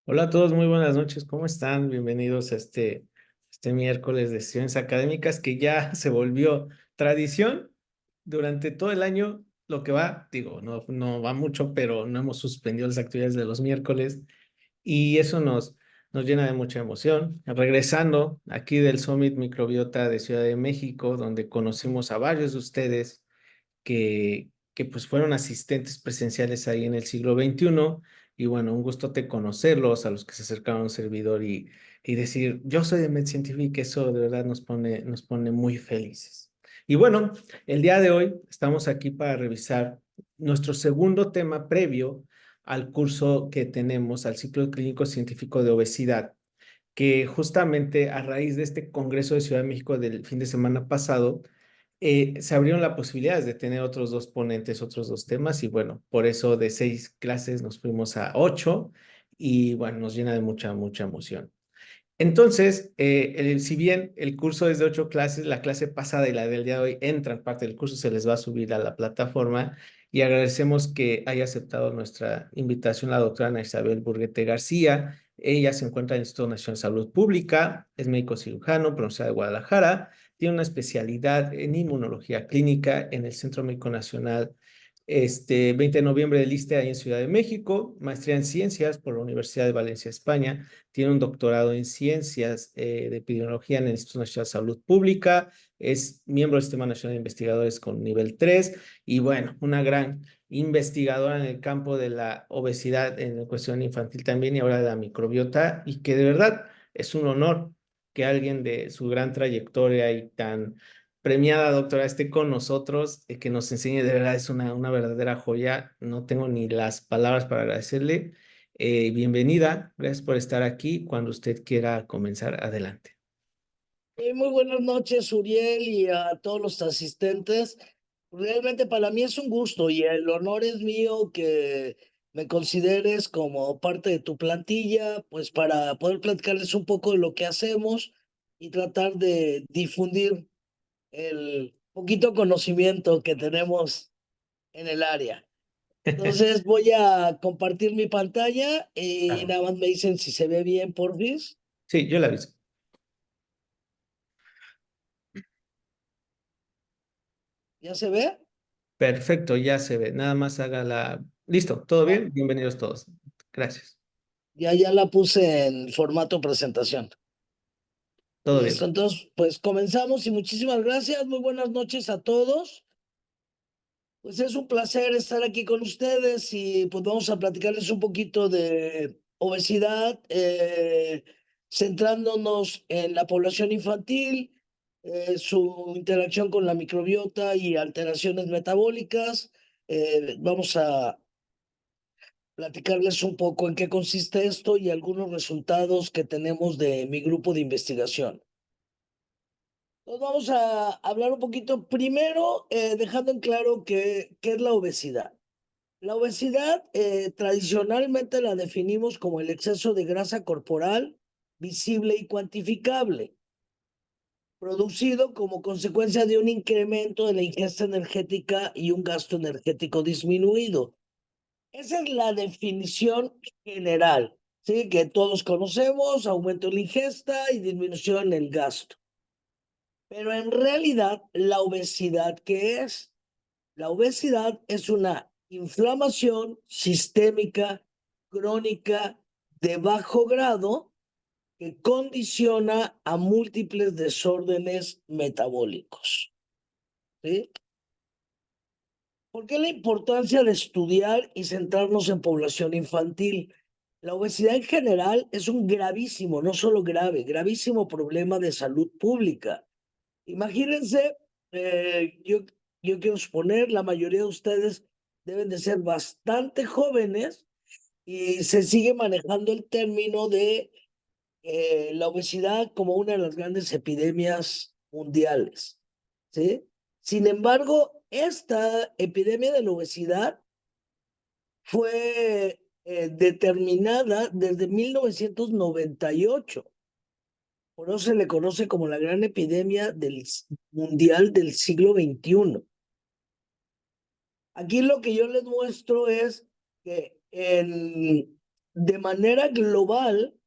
Hola a todos, muy buenas noches, ¿cómo están? Bienvenidos a este miércoles de sesiones académicas que ya se volvió tradición durante todo el año, lo que va, digo, no va mucho, pero no hemos suspendido las actividades de los miércoles y eso nos llena de mucha emoción. Regresando aquí del Summit Microbiota de Ciudad de México, donde conocimos a varios de ustedes que pues fueron asistentes presenciales ahí en el siglo XXI. Y bueno, un gustote conocerlos, a los que se acercaron a un servidor y decir, yo soy de MedCientific, eso de verdad nos pone muy felices. Y bueno, el día de hoy estamos aquí para revisar nuestro segundo tema previo al curso que tenemos, al ciclo clínico científico de obesidad, que justamente a raíz de este Congreso de Ciudad de México del fin de semana pasado, se abrieron las posibilidades de tener otros dos ponentes, otros dos temas, y bueno, por eso de 6 clases nos fuimos a 8, y bueno, nos llena de mucha emoción. Entonces, si bien el curso es de 8 clases, la clase pasada y la del día de hoy entran parte del curso, se les va a subir a la plataforma, y agradecemos que haya aceptado nuestra invitación la doctora Ana Isabel Burguete García. Ella se encuentra en el Instituto Nacional de Salud Pública, es médico cirujano, profesora de Guadalajara, tiene una especialidad en inmunología clínica en el Centro Médico Nacional 20 de noviembre del ISSSTE ahí en Ciudad de México, maestría en ciencias por la Universidad de Valencia, España, tiene un doctorado en ciencias de epidemiología en el Instituto Nacional de Salud Pública, es miembro del Sistema Nacional de Investigadores con nivel 3 y bueno, una gran investigadora en el campo de la obesidad en cuestión infantil también y ahora de la microbiota, y que de verdad es un honor que alguien de su gran trayectoria y tan premiada doctora esté con nosotros, que nos enseñe. De verdad es una verdadera joya, no tengo ni las palabras para agradecerle. Bienvenida, gracias por estar aquí. Cuando usted quiera comenzar, adelante. Muy buenas noches, Uriel, y a todos los asistentes. Realmente para mí es un gusto y el honor es mío que me consideres como parte de tu plantilla, pues para poder platicarles un poco de lo que hacemos y tratar de difundir el poquito conocimiento que tenemos en el área. Entonces voy a compartir mi pantalla y Claro. nada más me dicen si se ve bien, porfis. Sí, yo la aviso. ¿Ya se ve? Perfecto, ya se ve. Nada más haga la... Listo, ¿todo bien? Bienvenidos todos. Gracias. Ya la puse en formato presentación. Todo Listo, bien. entonces, pues comenzamos y muchísimas gracias. Muy buenas noches a todos. Pues es un placer estar aquí con ustedes y pues vamos a platicarles un poquito de obesidad, centrándonos en la población infantil, su interacción con la microbiota y alteraciones metabólicas. Vamos a platicarles un poco en qué consiste esto y algunos resultados que tenemos de mi grupo de investigación. Nos vamos a hablar un poquito primero, dejando en claro qué es la obesidad. La obesidad tradicionalmente la definimos como el exceso de grasa corporal visible y cuantificable, producido como consecuencia de un incremento de la ingesta energética y un gasto energético disminuido. Esa es la definición general, ¿sí? Que todos conocemos: aumento en la ingesta y disminución en el gasto. Pero en realidad, la obesidad, ¿qué es? La obesidad es una inflamación sistémica crónica de bajo grado que condiciona a múltiples desórdenes metabólicos, ¿sí? ¿Por qué la importancia de estudiar y centrarnos en población infantil? La obesidad en general es un gravísimo, no solo grave, gravísimo problema de salud pública. Imagínense, yo quiero suponer, la mayoría de ustedes deben de ser bastante jóvenes y se sigue manejando el término de la obesidad como una de las grandes epidemias mundiales, ¿sí? Sin embargo, esta epidemia de la obesidad fue determinada desde 1998. Por eso se le conoce como la gran epidemia mundial del siglo XXI. Aquí lo que yo les muestro es que de manera global,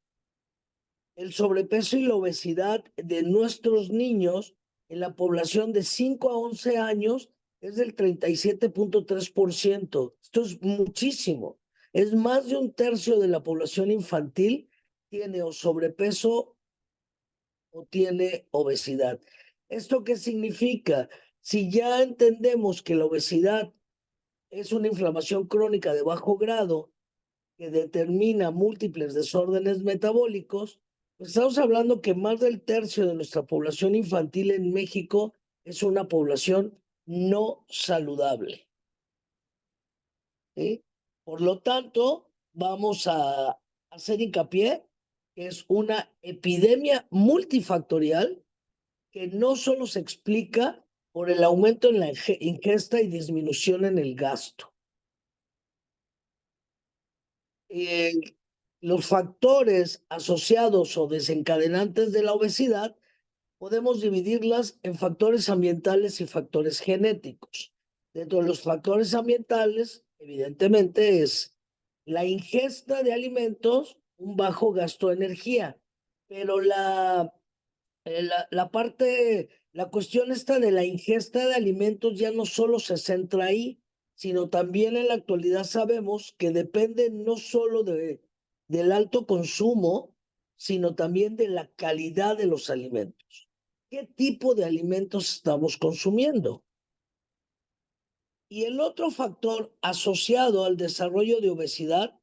el sobrepeso y la obesidad de nuestros niños en la población de 5 a 11 años es del 37.3%. Esto es muchísimo. Es más de un tercio de la población infantil tiene o sobrepeso o tiene obesidad. ¿Esto qué significa? Si ya entendemos que la obesidad es una inflamación crónica de bajo grado que determina múltiples desórdenes metabólicos, pues estamos hablando que más del tercio de nuestra población infantil en México es una población no saludable. ¿Sí? Por lo tanto, vamos a hacer hincapié que es una epidemia multifactorial que no solo se explica por el aumento en la ingesta y disminución en el gasto. Los factores asociados o desencadenantes de la obesidad podemos dividirlas en factores ambientales y factores genéticos. Dentro de los factores ambientales, evidentemente, es la ingesta de alimentos, un bajo gasto de energía, pero la cuestión esta de la ingesta de alimentos ya no solo se centra ahí, sino también en la actualidad sabemos que depende no solo del alto consumo, sino también de la calidad de los alimentos. ¿Qué tipo de alimentos estamos consumiendo? Y el otro factor asociado al desarrollo de obesidad,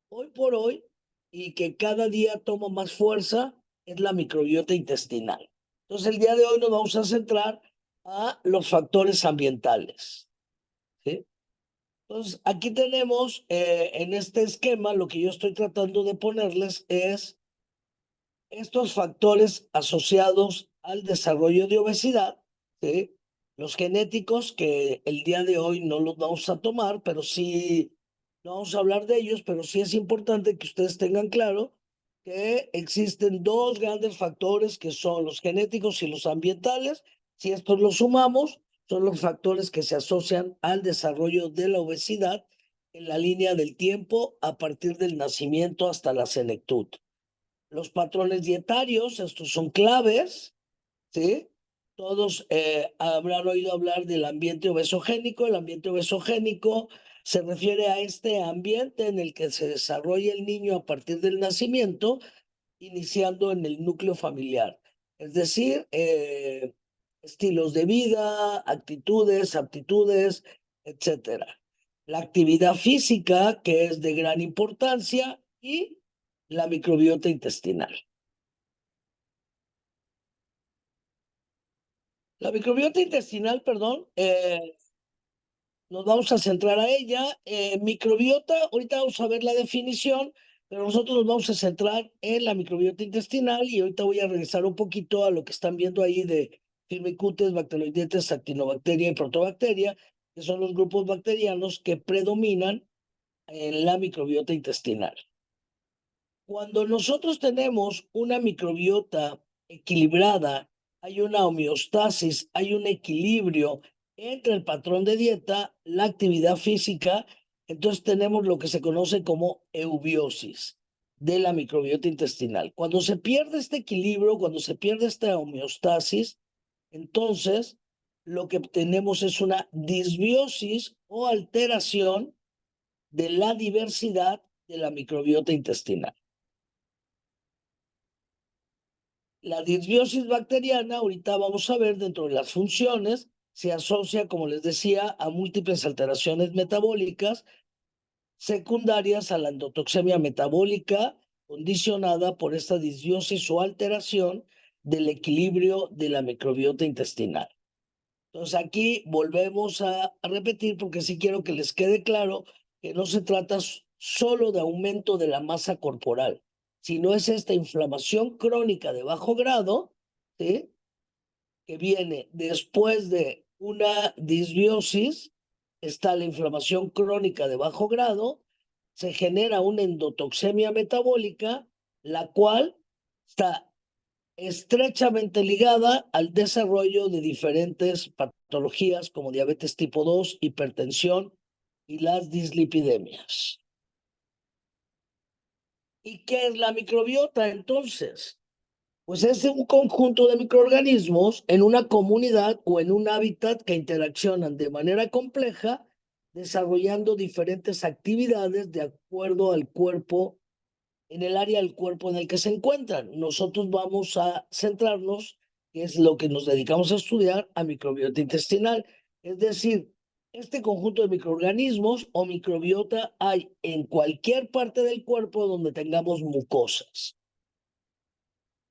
hoy por hoy, y que cada día toma más fuerza, es la microbiota intestinal. Entonces, el día de hoy nos vamos a centrar a los factores ambientales. ¿Sí? Entonces, aquí tenemos en este esquema, lo que yo estoy tratando de ponerles es estos factores asociados al desarrollo de obesidad, ¿sí? Los genéticos, que el día de hoy no los vamos a tomar, pero sí, no vamos a hablar de ellos, pero sí es importante que ustedes tengan claro que existen dos grandes factores que son los genéticos y los ambientales. Si estos los sumamos, son los factores que se asocian al desarrollo de la obesidad en la línea del tiempo a partir del nacimiento hasta la senectud. Los patrones dietarios, estos son claves, ¿sí? Todos habrán oído hablar del ambiente obesogénico. El ambiente obesogénico se refiere a este ambiente en el que se desarrolla el niño a partir del nacimiento, iniciando en el núcleo familiar. Es decir, estilos de vida, actitudes, aptitudes, etcétera. La actividad física, que es de gran importancia, y la microbiota intestinal. La microbiota intestinal, perdón, nos vamos a centrar a ella. Microbiota, ahorita vamos a ver la definición, pero nosotros nos vamos a centrar en la microbiota intestinal y ahorita voy a regresar un poquito a lo que están viendo ahí de Firmicutes, Bacteroidetes, Actinobacteria y Protobacteria, que son los grupos bacterianos que predominan en la microbiota intestinal. Cuando nosotros tenemos una microbiota equilibrada, hay una homeostasis, hay un equilibrio entre el patrón de dieta, la actividad física, entonces tenemos lo que se conoce como eubiosis de la microbiota intestinal. Cuando se pierde este equilibrio, cuando se pierde esta homeostasis, entonces lo que tenemos es una disbiosis o alteración de la diversidad de la microbiota intestinal. La disbiosis bacteriana, ahorita vamos a ver dentro de las funciones, se asocia, como les decía, a múltiples alteraciones metabólicas secundarias a la endotoxemia metabólica, condicionada por esta disbiosis o alteración del equilibrio de la microbiota intestinal. Entonces aquí volvemos a repetir porque sí quiero que les quede claro que no se trata solo de aumento de la masa corporal, sino es esta inflamación crónica de bajo grado, ¿sí? Que viene después de una disbiosis, está la inflamación crónica de bajo grado, se genera una endotoxemia metabólica, la cual está estrechamente ligada al desarrollo de diferentes patologías como diabetes tipo 2, hipertensión y las dislipidemias. ¿Y qué es la microbiota entonces? Pues es un conjunto de microorganismos en una comunidad o en un hábitat que interaccionan de manera compleja, desarrollando diferentes actividades de acuerdo al cuerpo, en el área del cuerpo en el que se encuentran. Nosotros vamos a centrarnos, que es lo que nos dedicamos a estudiar, a microbiota intestinal. Es decir, este conjunto de microorganismos o microbiota hay en cualquier parte del cuerpo donde tengamos mucosas.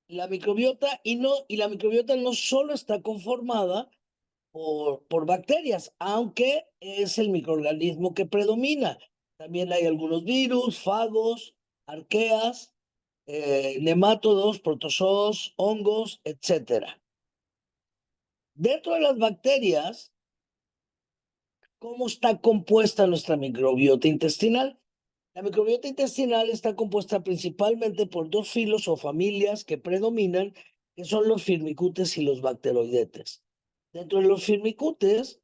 La microbiota no solo está conformada por bacterias, aunque es el microorganismo que predomina. También hay algunos virus, fagos, arqueas, nemátodos, protozoos, hongos, etcétera. Dentro de las bacterias, ¿cómo está compuesta nuestra microbiota intestinal? La microbiota intestinal está compuesta principalmente por dos filos o familias que predominan, que son los firmicutes y los bacteroidetes. Dentro de los firmicutes,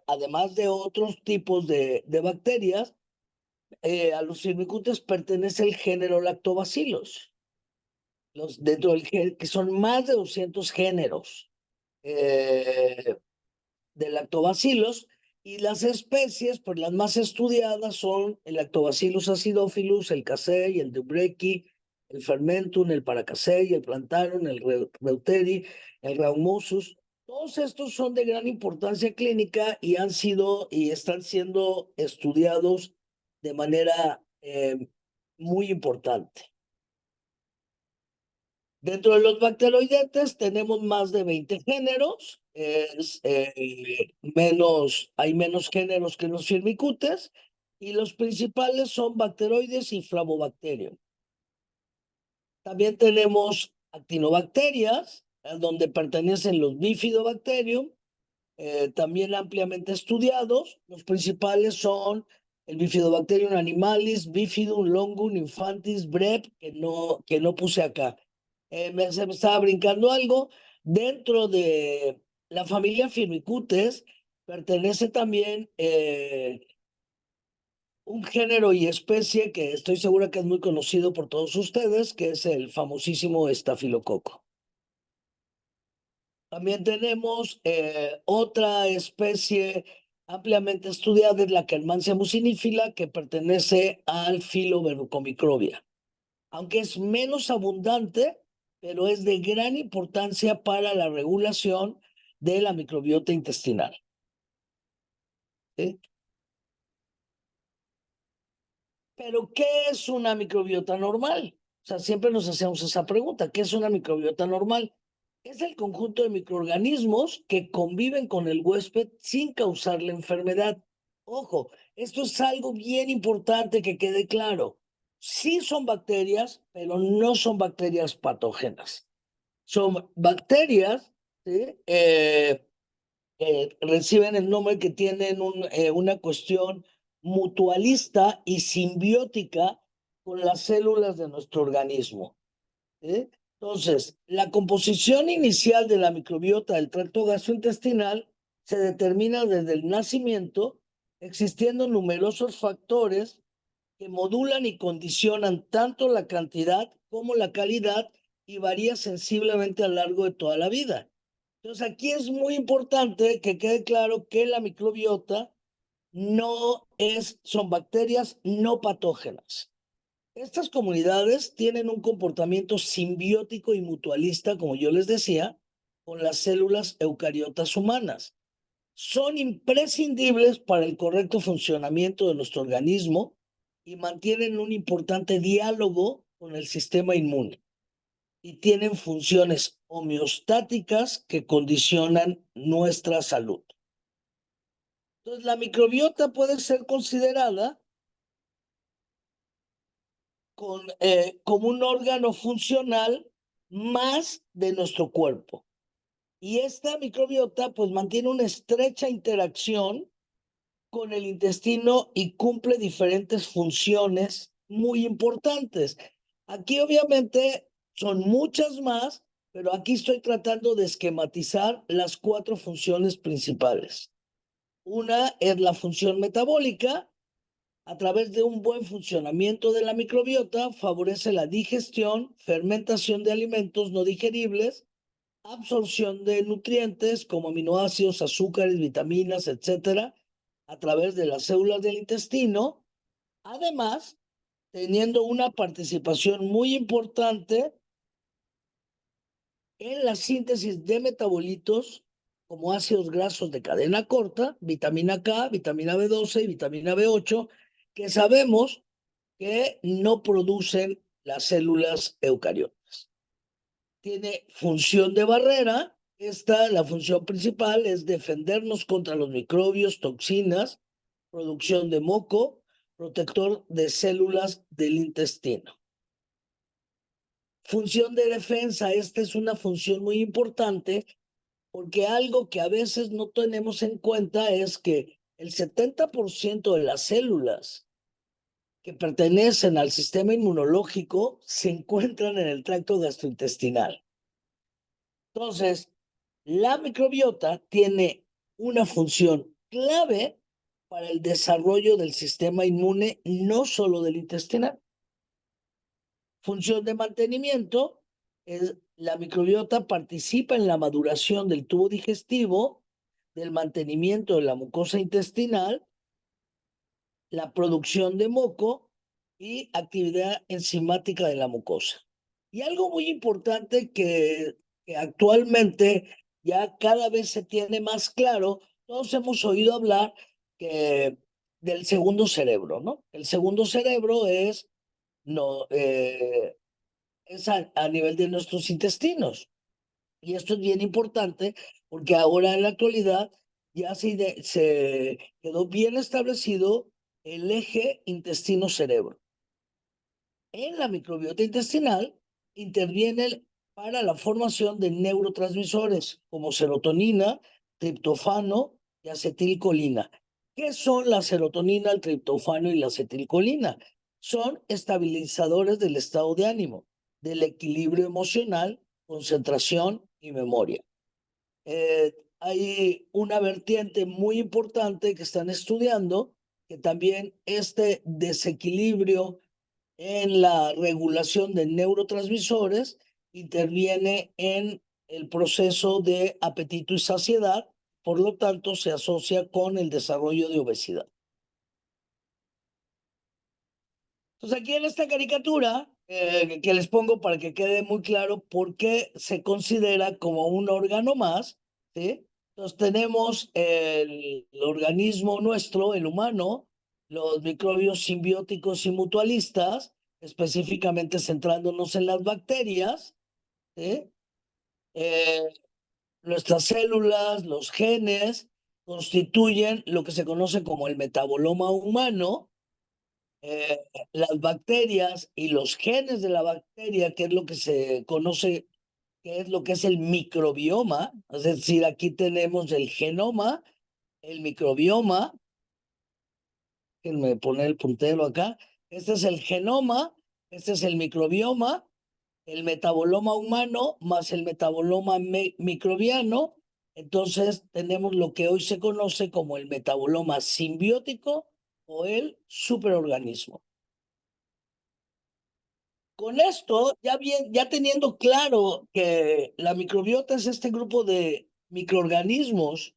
además de otros tipos de bacterias, a los firmicutes pertenece el género Lactobacillus, dentro del que son más de 200 géneros de lactobacilos, y las especies, pues las más estudiadas son el Lactobacillus acidophilus, el casei, el dubreki, el fermentum, el paracasei, el plantarum, el reuteri, el raumosus. Todos estos son de gran importancia clínica y han sido y están siendo estudiados de manera muy importante. Dentro de los bacteroidetes tenemos más de 20 géneros, hay menos géneros que los firmicutes, y los principales son bacteroides y flavobacterium. También tenemos actinobacterias, donde pertenecen los bifidobacterium, también ampliamente estudiados. Los principales son el Bifidobacterium animalis, Bifidum, Longum, Infantis, Brep, que no puse acá. Se me estaba brincando algo. Dentro de la familia Firmicutes pertenece también un género y especie que estoy segura que es muy conocido por todos ustedes, que es el famosísimo estafilococo. También tenemos otra especie ampliamente estudiada, es la Kermansia mucinífila, que pertenece al filo Verrucomicrobia. Aunque es menos abundante, pero es de gran importancia para la regulación de la microbiota intestinal. ¿Sí? Pero, ¿qué es una microbiota normal? O sea, siempre nos hacemos esa pregunta, ¿qué es una microbiota normal? Es el conjunto de microorganismos que conviven con el huésped sin causarle enfermedad. Ojo, esto es algo bien importante que quede claro. Sí son bacterias, pero no son bacterias patógenas. Son bacterias, ¿sí? Reciben el nombre, que tienen una cuestión mutualista y simbiótica con las células de nuestro organismo. ¿Sí? Entonces, la composición inicial de la microbiota del tracto gastrointestinal se determina desde el nacimiento, existiendo numerosos factores que modulan y condicionan tanto la cantidad como la calidad, y varía sensiblemente a lo largo de toda la vida. Entonces, aquí es muy importante que quede claro que la microbiota son bacterias no patógenas. Estas comunidades tienen un comportamiento simbiótico y mutualista, como yo les decía, con las células eucariotas humanas. Son imprescindibles para el correcto funcionamiento de nuestro organismo y mantienen un importante diálogo con el sistema inmune, y tienen funciones homeostáticas que condicionan nuestra salud. Entonces, la microbiota puede ser considerada como un órgano funcional más de nuestro cuerpo. Y esta microbiota pues mantiene una estrecha interacción con el intestino y cumple diferentes funciones muy importantes. Aquí obviamente son muchas más, pero aquí estoy tratando de esquematizar las 4 funciones principales. Una es la función metabólica. a través de un buen funcionamiento de la microbiota, favorece la digestión, fermentación de alimentos no digeribles, absorción de nutrientes como aminoácidos, azúcares, vitaminas, etcétera, a través de las células del intestino, además teniendo una participación muy importante en la síntesis de metabolitos como ácidos grasos de cadena corta, vitamina K, vitamina B12 y vitamina B8, que sabemos que no producen las células eucariotas. Tiene función de barrera. La función principal es defendernos contra los microbios, toxinas, producción de moco, protector de células del intestino. Función de defensa, esta es una función muy importante porque algo que a veces no tenemos en cuenta es que el 70% de las células que pertenecen al sistema inmunológico se encuentran en el tracto gastrointestinal. Entonces, la microbiota tiene una función clave para el desarrollo del sistema inmune, no solo del intestinal. Función de mantenimiento es la microbiota participa en la maduración del tubo digestivo, del mantenimiento de la mucosa intestinal, la producción de moco y actividad enzimática de la mucosa. Y algo muy importante que actualmente ya cada vez se tiene más claro, todos hemos oído hablar del segundo cerebro, ¿no? El segundo cerebro es, no, es a nivel de nuestros intestinos. Y esto es bien importante porque ahora en la actualidad ya se quedó bien establecido el eje intestino-cerebro. En la microbiota intestinal interviene para la formación de neurotransmisores como serotonina, triptofano y acetilcolina. ¿Qué son la serotonina, el triptofano y la acetilcolina? Son estabilizadores del estado de ánimo, del equilibrio emocional, concentración y memoria. Hay una vertiente muy importante que están estudiando, que también este desequilibrio en la regulación de neurotransmisores interviene en el proceso de apetito y saciedad, por lo tanto se asocia con el desarrollo de obesidad. Entonces aquí en esta caricatura que les pongo para que quede muy claro por qué se considera como un órgano más, ¿sí? Entonces tenemos el organismo nuestro, el humano, los microbios simbióticos y mutualistas, específicamente centrándonos en las bacterias, ¿sí? Eh, Nuestras células, los genes, constituyen lo que se conoce como el metaboloma humano. eh, las bacterias y los genes de la bacteria, que es lo que se conoce, que es lo que es el microbioma, es decir, aquí tenemos el genoma, el microbioma, déjenme poner el puntero acá, este es el genoma, este es el microbioma, el metaboloma humano más el metaboloma microbiano, entonces tenemos lo que hoy se conoce como el metaboloma simbiótico o el superorganismo. Con esto, ya teniendo claro que la microbiota es este grupo de microorganismos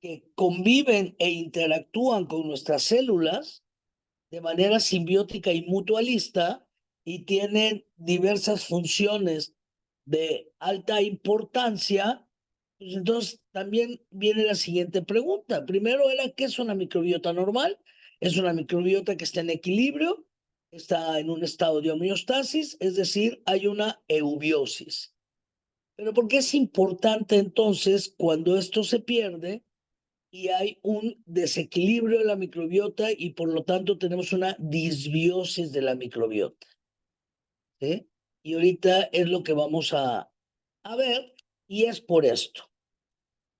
que conviven e interactúan con nuestras células de manera simbiótica y mutualista y tienen diversas funciones de alta importancia, pues entonces también viene la siguiente pregunta. Primero era, ¿qué es una microbiota normal? Es una microbiota que está en equilibrio, está en un estado de homeostasis, es decir, hay una eubiosis. Pero ¿por qué es importante entonces cuando esto se pierde y hay un desequilibrio de la microbiota y por lo tanto tenemos una disbiosis de la microbiota? ¿Sí? Y ahorita es lo que vamos a ver y es por esto.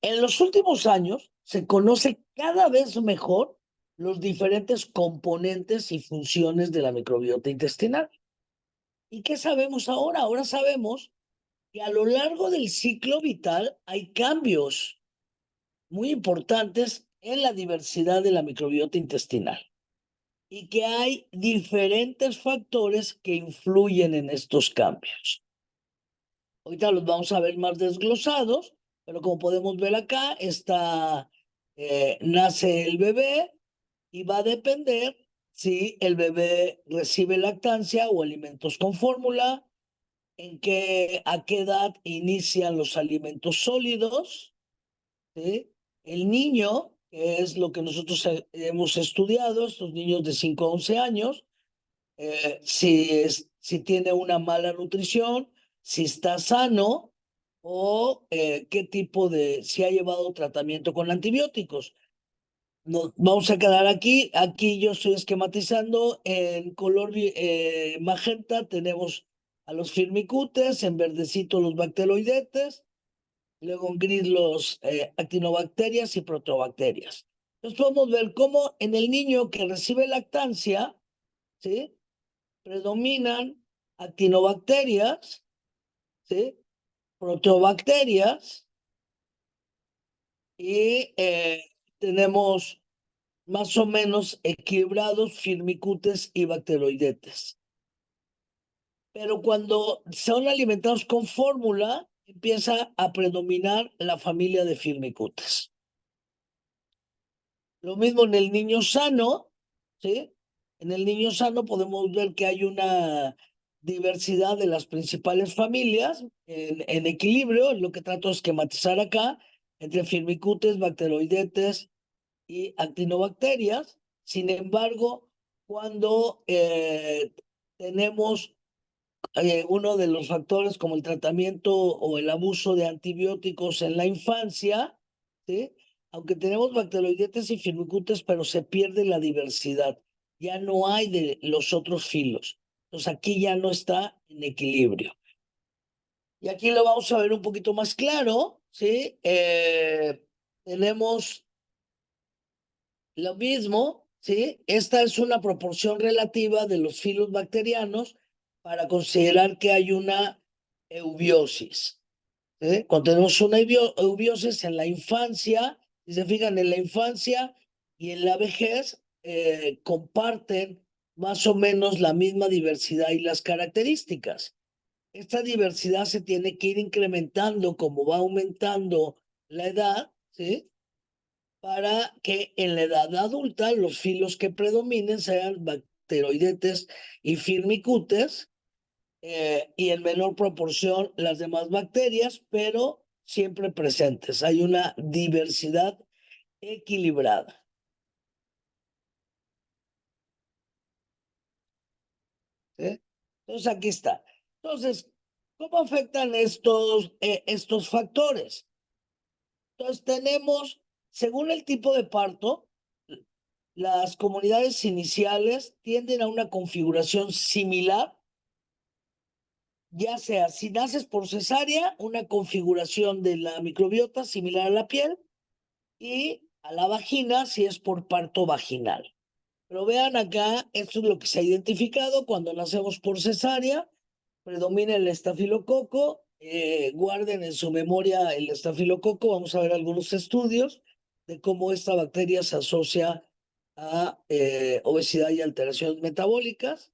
En los últimos años se conoce cada vez mejor los diferentes componentes y funciones de la microbiota intestinal. ¿Y qué sabemos ahora? Ahora sabemos que a lo largo del ciclo vital hay cambios muy importantes en la diversidad de la microbiota intestinal. y que hay diferentes factores que influyen en estos cambios. Ahorita los vamos a ver más desglosados, pero como podemos ver acá, nace el bebé y va a depender si el bebé recibe lactancia o alimentos con fórmula, a qué edad inician los alimentos sólidos, ¿sí? El niño, que es lo que nosotros hemos estudiado, estos niños de 5 a 11 años, si tiene una mala nutrición, si está sano o qué tipo si ha llevado tratamiento con antibióticos. Nos vamos a quedar aquí. Aquí yo estoy esquematizando en color magenta. Tenemos a los firmicutes, en verdecito los bacteroidetes, luego en gris los actinobacterias y protobacterias. Entonces podemos ver cómo en el niño que recibe lactancia, ¿sí?, predominan actinobacterias, ¿sí?, protobacterias y tenemos más o menos equilibrados firmicutes y bacteroidetes. Pero cuando son alimentados con fórmula, empieza a predominar la familia de firmicutes. Lo mismo en el niño sano, ¿sí? En el niño sano podemos ver que hay una diversidad de las principales familias en equilibrio, es lo que trato de esquematizar acá, entre firmicutes, bacteroidetes y actinobacterias. Sin embargo, cuando tenemos uno de los factores como el tratamiento o el abuso de antibióticos en la infancia, ¿sí?, aunque tenemos bacteroidetes y firmicutes, pero se pierde la diversidad. Ya no hay de los otros filos. Entonces aquí ya no está en equilibrio. Y aquí lo vamos a ver un poquito más claro, ¿sí? Tenemos lo mismo, ¿sí? Esta es una proporción relativa de los filos bacterianos para considerar que hay una eubiosis. ¿Sí? Cuando tenemos una eubiosis en la infancia, si se fijan, en la infancia y en la vejez, comparten más o menos la misma diversidad y las características. Esta diversidad se tiene que ir incrementando como va aumentando la edad, ¿sí?, para que en la edad adulta los filos que predominen sean bacteroidetes y firmicutes, y en menor proporción las demás bacterias, pero siempre presentes. Hay una diversidad equilibrada. ¿Sí? Entonces aquí está. Entonces, ¿cómo afectan estos factores? Entonces tenemos, según el tipo de parto, las comunidades iniciales tienden a una configuración similar, ya sea si naces por cesárea, una configuración de la microbiota similar a la piel, y a la vagina si es por parto vaginal. Pero vean acá, esto es lo que se ha identificado cuando nacemos por cesárea, predomina el estafilococo, guarden en su memoria el estafilococo, vamos a ver algunos estudios de cómo esta bacteria se asocia a obesidad y alteraciones metabólicas,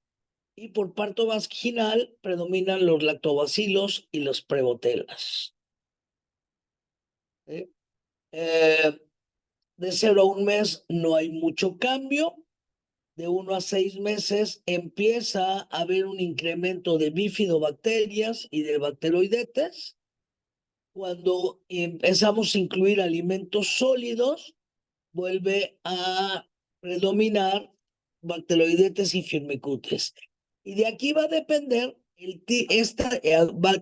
y por parto vaginal predominan los lactobacilos y los prebotelas. ¿Sí? De 0 a 1 mes no hay mucho cambio. De 1 a 6 meses empieza a haber un incremento de bifidobacterias y de bacteroidetes. Cuando empezamos a incluir alimentos sólidos, vuelve a predominar bacteroidetes y firmicutes. Y de aquí va a depender,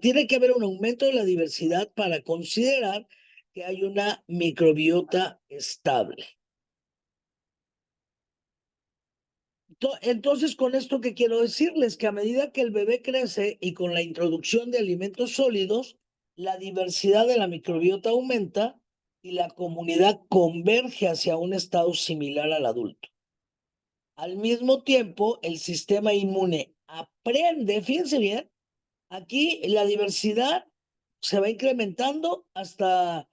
tiene que haber un aumento de la diversidad para considerar que hay una microbiota estable. Entonces, con esto que quiero decirles, que a medida que el bebé crece y con la introducción de alimentos sólidos, la diversidad de la microbiota aumenta y la comunidad converge hacia un estado similar al adulto. Al mismo tiempo, el sistema inmune aprende, fíjense bien, aquí la diversidad se va incrementando hasta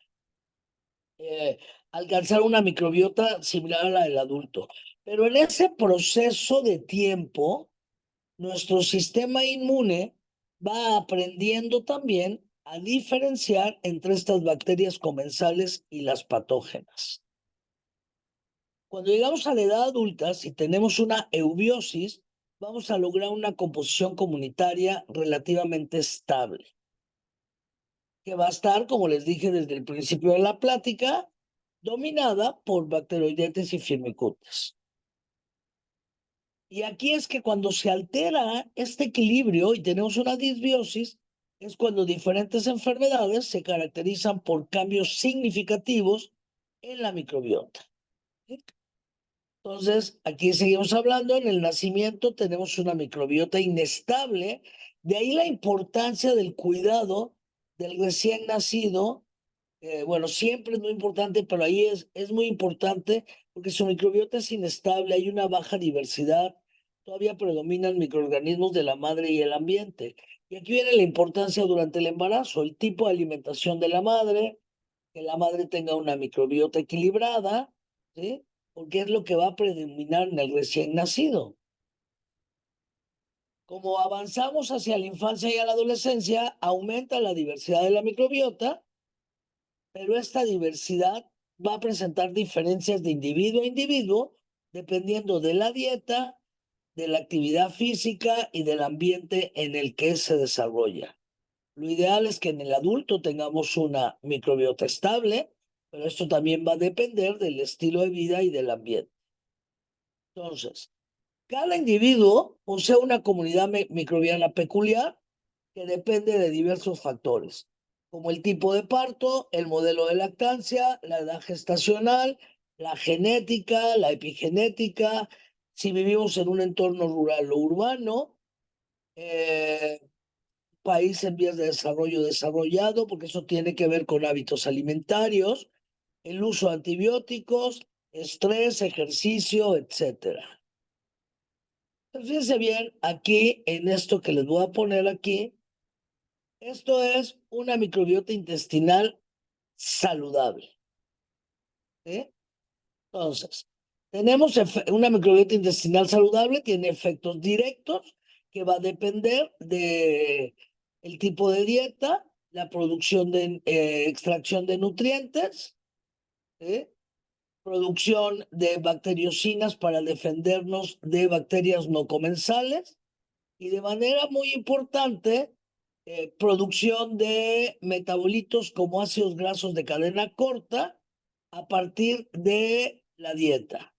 alcanzar una microbiota similar a la del adulto. Pero en ese proceso de tiempo, nuestro sistema inmune va aprendiendo también a diferenciar entre estas bacterias comensales y las patógenas. Cuando llegamos a la edad adulta, si tenemos una eubiosis, vamos a lograr una composición comunitaria relativamente estable, que va a estar, como les dije desde el principio de la plática, dominada por bacteroidetes y firmicutes. Y aquí es que cuando se altera este equilibrio y tenemos una disbiosis, es cuando diferentes enfermedades se caracterizan por cambios significativos en la microbiota. Entonces, aquí seguimos hablando, en el nacimiento tenemos una microbiota inestable, de ahí la importancia del cuidado del recién nacido. Bueno, siempre es muy importante, pero ahí es muy importante porque su microbiota es inestable, hay una baja diversidad, todavía predominan microorganismos de la madre y el ambiente. Y aquí viene la importancia durante el embarazo, el tipo de alimentación de la madre, que la madre tenga una microbiota equilibrada, ¿sí? Porque es lo que va a predominar en el recién nacido. Como avanzamos hacia la infancia y a la adolescencia, aumenta la diversidad de la microbiota, pero esta diversidad va a presentar diferencias de individuo a individuo dependiendo de la dieta, de la actividad física y del ambiente en el que se desarrolla. Lo ideal es que en el adulto tengamos una microbiota estable, pero esto también va a depender del estilo de vida y del ambiente. Entonces, cada individuo posee una comunidad microbiana peculiar que depende de diversos factores, como el tipo de parto, el modelo de lactancia, la edad gestacional, la genética, la epigenética, si vivimos en un entorno rural o urbano, país en vías de desarrollo desarrollado, porque eso tiene que ver con hábitos alimentarios, el uso de antibióticos, estrés, ejercicio, etcétera. Fíjense bien aquí en esto que les voy a poner aquí. Esto es una microbiota intestinal saludable. ¿Sí? Entonces, tenemos una microbiota intestinal saludable, tiene efectos directos que va a depender de el tipo de dieta, la producción de extracción de nutrientes, ¿sí? Producción de bacteriocinas para defendernos de bacterias no comensales y de manera muy importante, producción de metabolitos como ácidos grasos de cadena corta a partir de la dieta.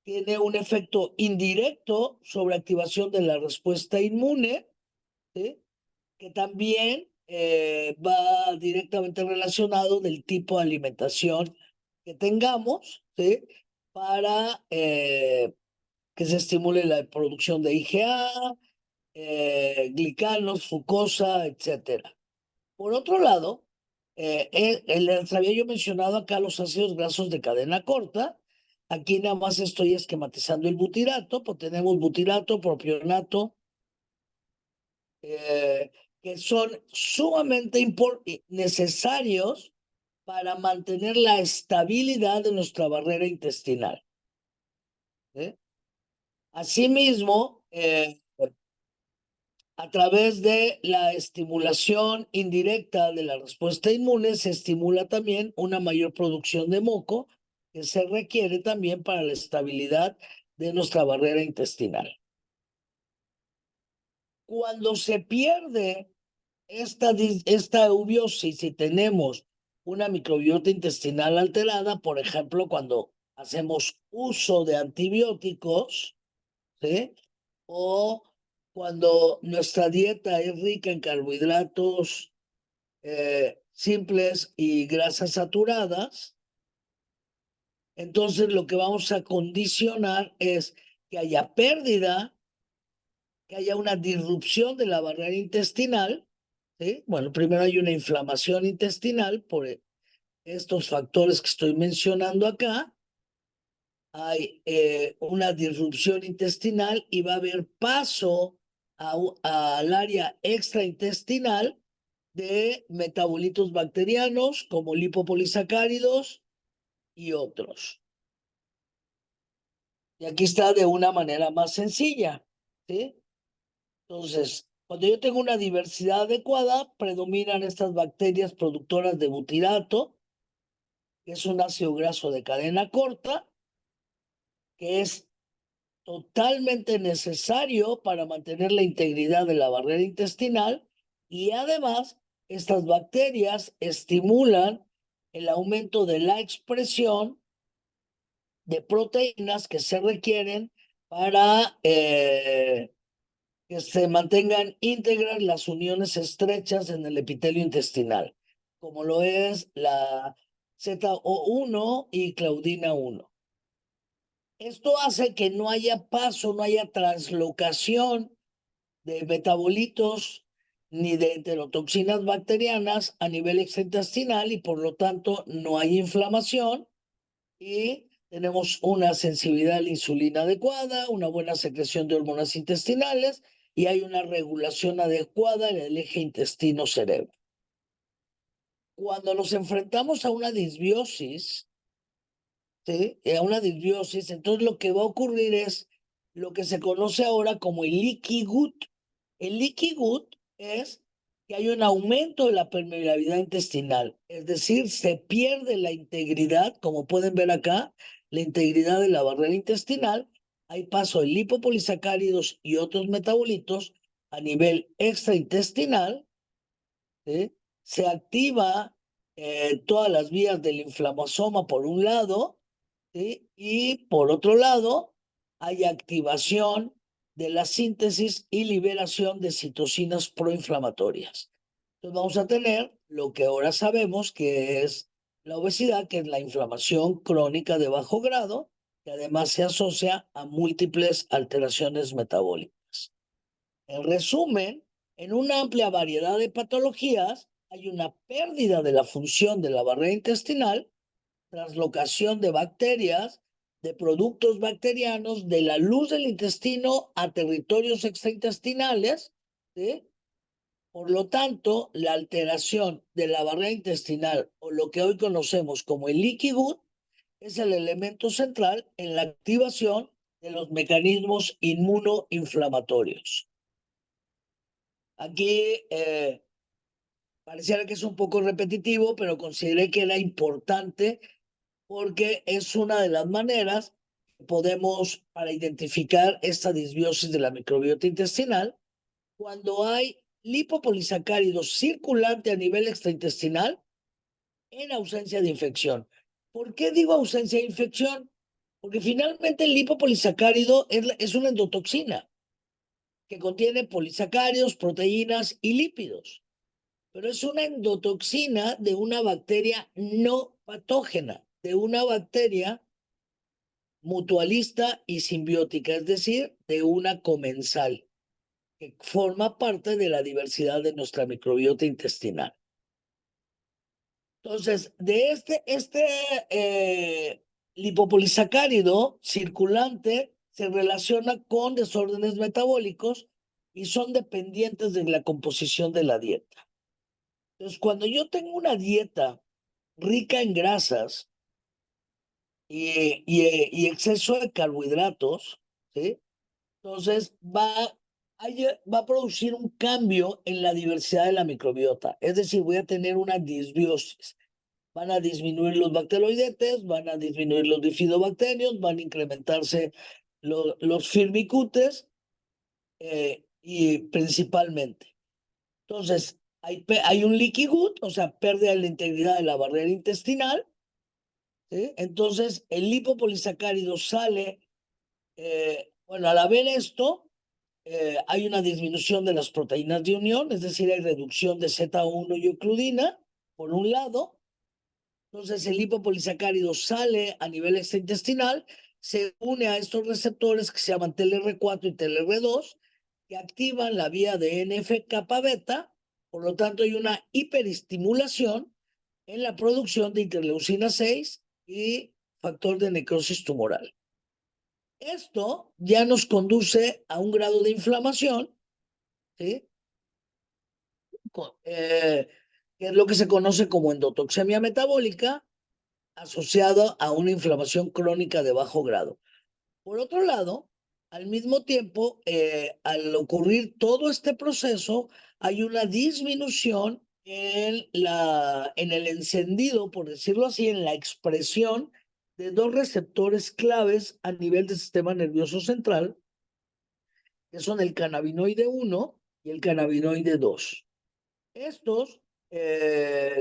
Tiene un efecto indirecto sobre activación de la respuesta inmune, ¿sí? Que también va directamente relacionado del tipo de alimentación que tengamos, ¿sí? Para que se estimule la producción de IgA, glicanos, fucosa, etcétera. Por otro lado, les había yo mencionado acá los ácidos grasos de cadena corta. Aquí nada más estoy esquematizando el butirato, pues tenemos butirato, propionato, que son sumamente necesarios para mantener la estabilidad de nuestra barrera intestinal. Asimismo, a través de la estimulación indirecta de la respuesta inmune, se estimula también una mayor producción de moco que se requiere también para la estabilidad de nuestra barrera intestinal. Cuando se pierde esta eubiosis y tenemos una microbiota intestinal alterada, por ejemplo, cuando hacemos uso de antibióticos, ¿sí? O cuando nuestra dieta es rica en carbohidratos simples y grasas saturadas, entonces lo que vamos a condicionar es que haya pérdida, que haya una disrupción de la barrera intestinal, ¿sí? Bueno, primero hay una inflamación intestinal por estos factores que estoy mencionando acá, hay una disrupción intestinal y va a haber paso al área extraintestinal de metabolitos bacterianos como lipopolisacáridos y otros. Y aquí está de una manera más sencilla, ¿sí? Entonces, cuando yo tengo una diversidad adecuada, predominan estas bacterias productoras de butirato, que es un ácido graso de cadena corta, que es totalmente necesario para mantener la integridad de la barrera intestinal, y además estas bacterias estimulan el aumento de la expresión de proteínas que se requieren para que se mantengan íntegras las uniones estrechas en el epitelio intestinal, como lo es la ZO1 y Claudina 1. Esto hace que no haya paso, no haya translocación de metabolitos ni de enterotoxinas bacterianas a nivel extraintestinal, y por lo tanto no hay inflamación, y tenemos una sensibilidad a la insulina adecuada, una buena secreción de hormonas intestinales, y hay una regulación adecuada en el eje intestino-cerebro. Cuando nos enfrentamos a una disbiosis, ¿sí? A una disbiosis, entonces lo que va a ocurrir es lo que se conoce ahora como el leaky gut. El leaky gut es que hay un aumento de la permeabilidad intestinal, es decir, se pierde la integridad, como pueden ver acá, la integridad de la barrera intestinal. Hay paso de lipopolisacáridos y otros metabolitos a nivel extraintestinal, ¿sí? Se activa todas las vías del inflamosoma por un lado, ¿sí? Y por otro lado, hay activación de la síntesis y liberación de citocinas proinflamatorias. Entonces vamos a tener lo que ahora sabemos que es la obesidad, que es la inflamación crónica de bajo grado, que además se asocia a múltiples alteraciones metabólicas. En resumen, en una amplia variedad de patologías hay una pérdida de la función de la barrera intestinal, translocación de bacterias, de productos bacterianos, de la luz del intestino a territorios extraintestinales, ¿sí? Por lo tanto, la alteración de la barrera intestinal, o lo que hoy conocemos como el leaky gut, es el elemento central en la activación de los mecanismos inmunoinflamatorios. Aquí pareciera que es un poco repetitivo, pero consideré que era importante porque es una de las maneras que podemos para identificar esta disbiosis de la microbiota intestinal cuando hay lipopolisacáridos circulante a nivel extraintestinal en ausencia de infección. ¿Por qué digo ausencia de infección? Porque finalmente el lipopolisacárido es una endotoxina que contiene polisacáridos, proteínas y lípidos, pero es una endotoxina de una bacteria no patógena, de una bacteria mutualista y simbiótica, es decir, de una comensal, que forma parte de la diversidad de nuestra microbiota intestinal. Entonces, de lipopolisacárido circulante se relaciona con desórdenes metabólicos y son dependientes de la composición de la dieta. Entonces, cuando yo tengo una dieta rica en grasas y exceso de carbohidratos, ¿sí? Entonces va a producir un cambio en la diversidad de la microbiota. Es decir, voy a tener una disbiosis. Van a disminuir los bacteroidetes, van a disminuir los bifidobacterios, van a incrementarse los firmicutes y principalmente. Entonces, hay un leaky gut, o sea, pérdida de la integridad de la barrera intestinal, ¿sí? Entonces, el lipopolisacárido sale, bueno, al haber esto, hay una disminución de las proteínas de unión, es decir, hay reducción de Z1 y ocludina, por un lado. Entonces, el lipopolisacárido sale a nivel extraintestinal, se une a estos receptores que se llaman TLR4 y TLR2, que activan la vía de NF-kappa beta. Por lo tanto, hay una hiperestimulación en la producción de interleucina 6 y factor de necrosis tumoral. Esto ya nos conduce a un grado de inflamación, ¿sí? Que es lo que se conoce como endotoxemia metabólica, asociado a una inflamación crónica de bajo grado. Por otro lado, al mismo tiempo, al ocurrir todo este proceso, hay una disminución en el encendido, por decirlo así, en la expresión de dos receptores claves a nivel del sistema nervioso central, que son el cannabinoide 1 y el cannabinoide 2. Estos,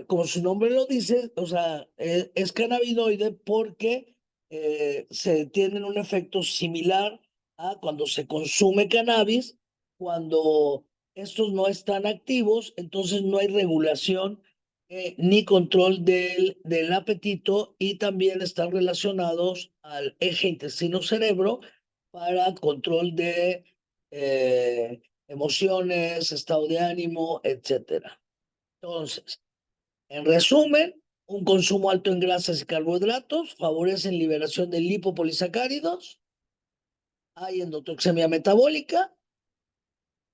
como su nombre lo dice, o sea, es cannabinoide porque tienen un efecto similar a cuando se consume cannabis, cuando estos no están activos, entonces no hay regulación ni control del apetito, y también están relacionados al eje intestino-cerebro para control de emociones, estado de ánimo, etcétera. Entonces, en resumen, un consumo alto en grasas y carbohidratos favorecen liberación de lipopolisacáridos, hay endotoxemia metabólica,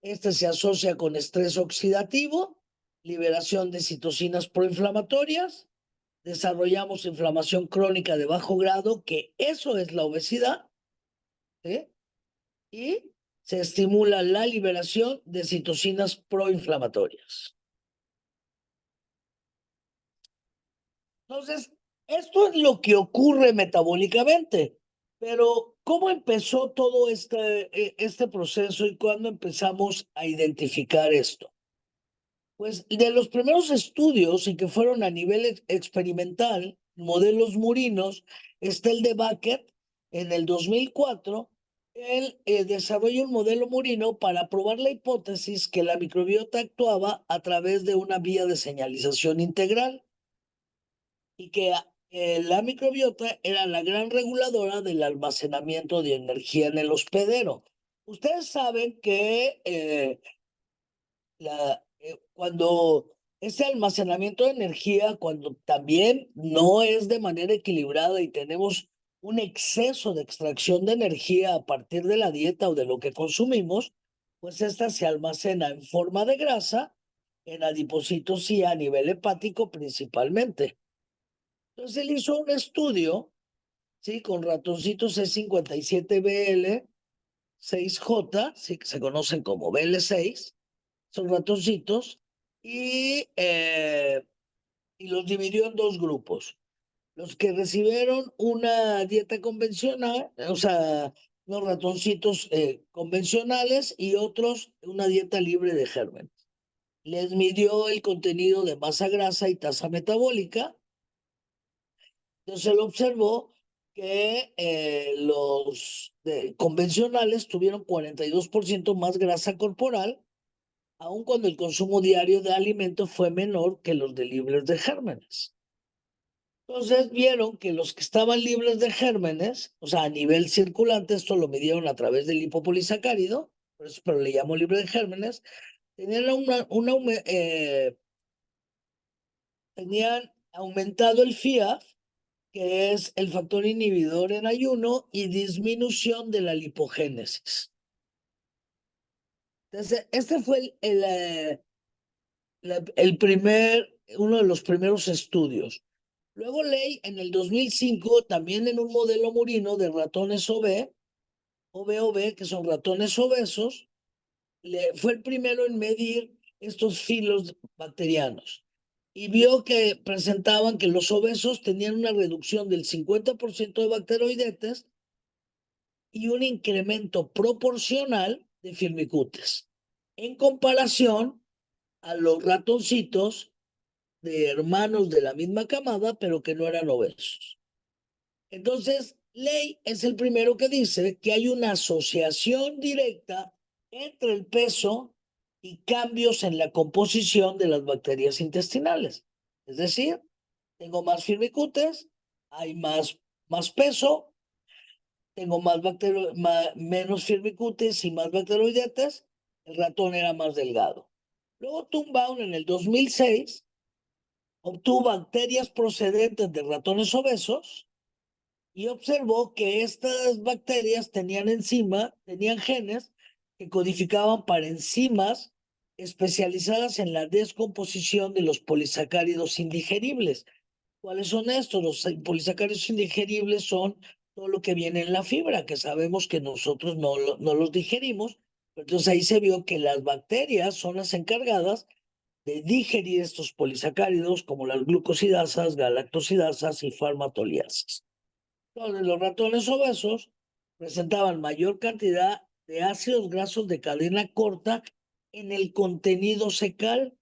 este se asocia con estrés oxidativo, liberación de citocinas proinflamatorias, desarrollamos inflamación crónica de bajo grado, que eso es la obesidad, ¿sí? Y se estimula la liberación de citocinas proinflamatorias. Entonces, esto es lo que ocurre metabólicamente, pero ¿cómo empezó todo este proceso y cuándo empezamos a identificar esto? Pues de los primeros estudios, y que fueron a nivel experimental, modelos murinos, está el de Bucket en el 2004. Él desarrolló un modelo murino para probar la hipótesis que la microbiota actuaba a través de una vía de señalización integral, y que la microbiota era la gran reguladora del almacenamiento de energía en el hospedero. Ustedes saben que cuando ese almacenamiento de energía, cuando también no es de manera equilibrada y tenemos un exceso de extracción de energía a partir de la dieta o de lo que consumimos, pues esta se almacena en forma de grasa, en adipocitos y a nivel hepático principalmente. Entonces él hizo un estudio, ¿sí? Con ratoncitos C57BL 6J, ¿sí? Que se conocen como BL6, son ratoncitos, y los dividió en dos grupos. Los que recibieron una dieta convencional, o sea, los ratoncitos convencionales, y otros una dieta libre de gérmenes. Les midió el contenido de masa grasa y tasa metabólica. Entonces él observó que los convencionales tuvieron 42% más grasa corporal, aun cuando el consumo diario de alimento fue menor que los de libres de gérmenes. Entonces vieron que los que estaban libres de gérmenes, o sea, a nivel circulante, esto lo midieron a través del lipopolisacárido, pero le llamo libre de gérmenes, tenían, tenían aumentado el FIAF, que es el factor inhibidor en ayuno, y disminución de la lipogénesis. Entonces, este fue uno de los primeros estudios. Luego Ley, en el 2005, también en un modelo murino de ratones OB, que son ratones obesos, fue el primero en medir estos filos bacterianos, y vio que presentaban que los obesos tenían una reducción del 50% de bacteroidetes y un incremento proporcional de firmicutes en comparación a los ratoncitos de hermanos de la misma camada, pero que no eran obesos. Entonces, Ley es el primero que dice que hay una asociación directa entre el peso y cambios en la composición de las bacterias intestinales. Es decir, tengo más firmicutes, hay más peso, tengo menos firmicutes y más bacteroidetes, el ratón era más delgado. Luego Tumbaum en el 2006 obtuvo bacterias procedentes de ratones obesos y observó que estas bacterias tenían genes que codificaban para enzimas especializadas en la descomposición de los polisacáridos indigeribles. ¿Cuáles son estos? Los polisacáridos indigeribles son todo lo que viene en la fibra, que sabemos que nosotros no los digerimos. Entonces ahí se vio que las bacterias son las encargadas de digerir estos polisacáridos como las glucosidasas, galactosidasas y farmatoliasas. Entonces, los ratones obesos presentaban mayor cantidad de ácidos grasos de cadena corta en el contenido fecal,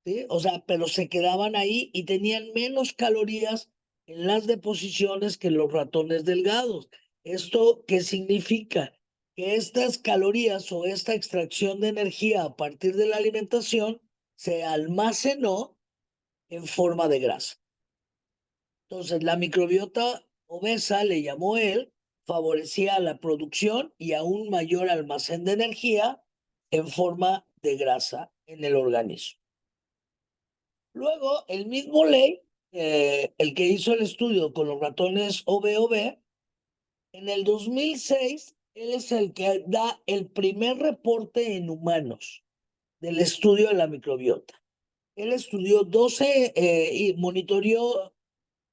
¿sí? O sea, pero se quedaban ahí y tenían menos calorías en las deposiciones que los ratones delgados. ¿Esto qué significa? Que estas calorías o esta extracción de energía a partir de la alimentación se almacenó en forma de grasa. Entonces, la microbiota obesa, le llamó él, favorecía la producción y a un mayor almacén de energía en forma de grasa en el organismo. Luego, el mismo Ley, el que hizo el estudio con los ratones OBOB, en el 2006, él es el que da el primer reporte en humanos del estudio de la microbiota. Él estudió 12 y monitoreó,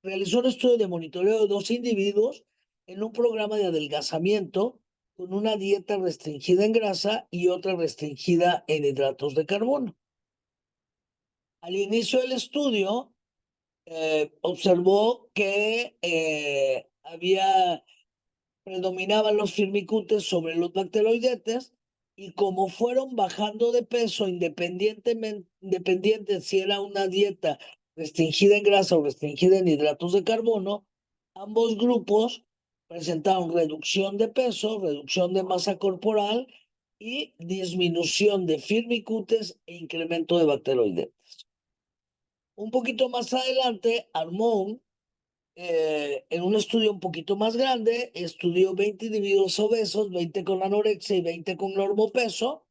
realizó un estudio de monitoreo de 2 individuos en un programa de adelgazamiento con una dieta restringida en grasa y otra restringida en hidratos de carbono. Al inicio del estudio, observó que predominaban los firmicutes sobre los bacteroidetes y como fueron bajando de peso independiente si era una dieta restringida en grasa o restringida en hidratos de carbono, ambos grupos presentaron reducción de peso, reducción de masa corporal y disminución de firmicutes e incremento de bacteroidetes. Un poquito más adelante, Armón, en un estudio un poquito más grande, estudió 20 individuos obesos, 20 con anorexia y 20 con normopeso,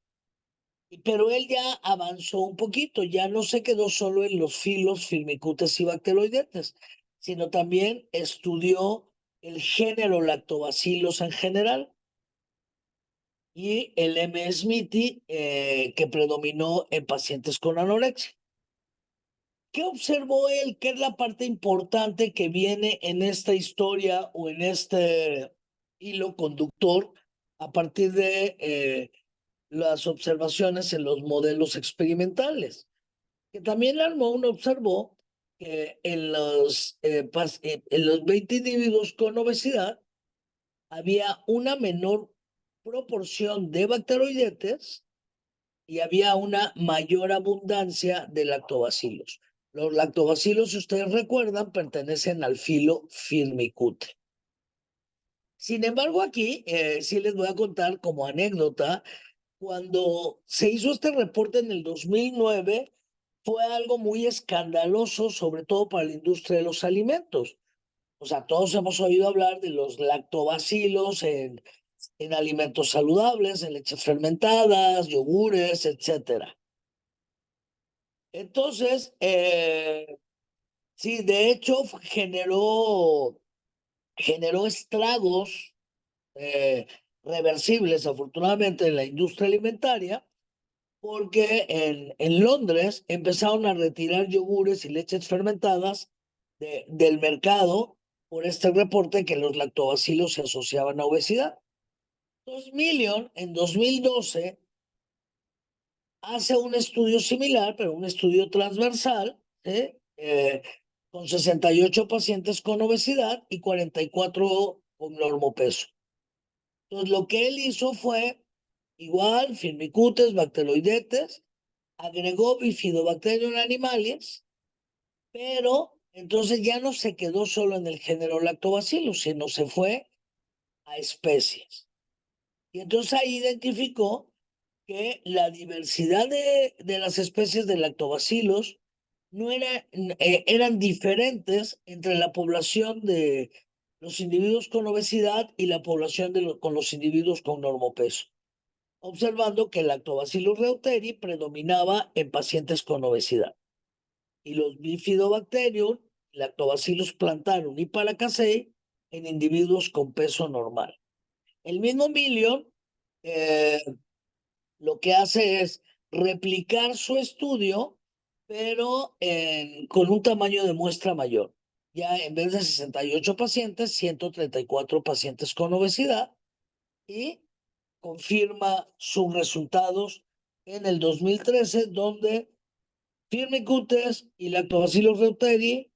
pero él ya avanzó un poquito, ya no se quedó solo en los filos, firmicutes y bacteroidetes, sino también estudió el género Lactobacillus en general y el M. smithii que predominó en pacientes con anorexia. ¿Qué observó él? ¿Qué es la parte importante que viene en esta historia o en este hilo conductor a partir de las observaciones en los modelos experimentales? Que también Armón observó que en los 20 individuos con obesidad había una menor proporción de bacteroidetes y había una mayor abundancia de lactobacilos. Los lactobacilos, si ustedes recuerdan, pertenecen al filo Firmicute. Sin embargo, aquí sí les voy a contar como anécdota, cuando se hizo este reporte en el 2009, fue algo muy escandaloso, sobre todo para la industria de los alimentos. O sea, todos hemos oído hablar de los lactobacilos en alimentos saludables, en leches fermentadas, yogures, etcétera. Entonces, sí, de hecho generó estragos eh, reversibles, afortunadamente, en la industria alimentaria, porque en Londres empezaron a retirar yogures y leches fermentadas del mercado por este reporte que los lactobacilos se asociaban a obesidad. Entonces, Million, en 2012, hace un estudio similar, pero un estudio transversal, con 68 pacientes con obesidad y 44 con normopeso. Entonces, lo que él hizo fue, igual, firmicutes, bacteroidetes, agregó bifidobacterium animalis, pero entonces ya no se quedó solo en el género Lactobacillus, sino se fue a especies. Y entonces ahí identificó que la diversidad de las especies de lactobacilos no eran diferentes entre la población de los individuos con obesidad y la población con los individuos con normopeso, observando que el lactobacillus reuteri predominaba en pacientes con obesidad y los bifidobacterium, lactobacillus plantarum y paracasei en individuos con peso normal. El mismo Million lo que hace es replicar su estudio, pero con un tamaño de muestra mayor. ya en vez de 68 pacientes, 134 pacientes con obesidad, y confirma sus resultados en el 2013, donde Firmicutes y Lactobacillus reuteri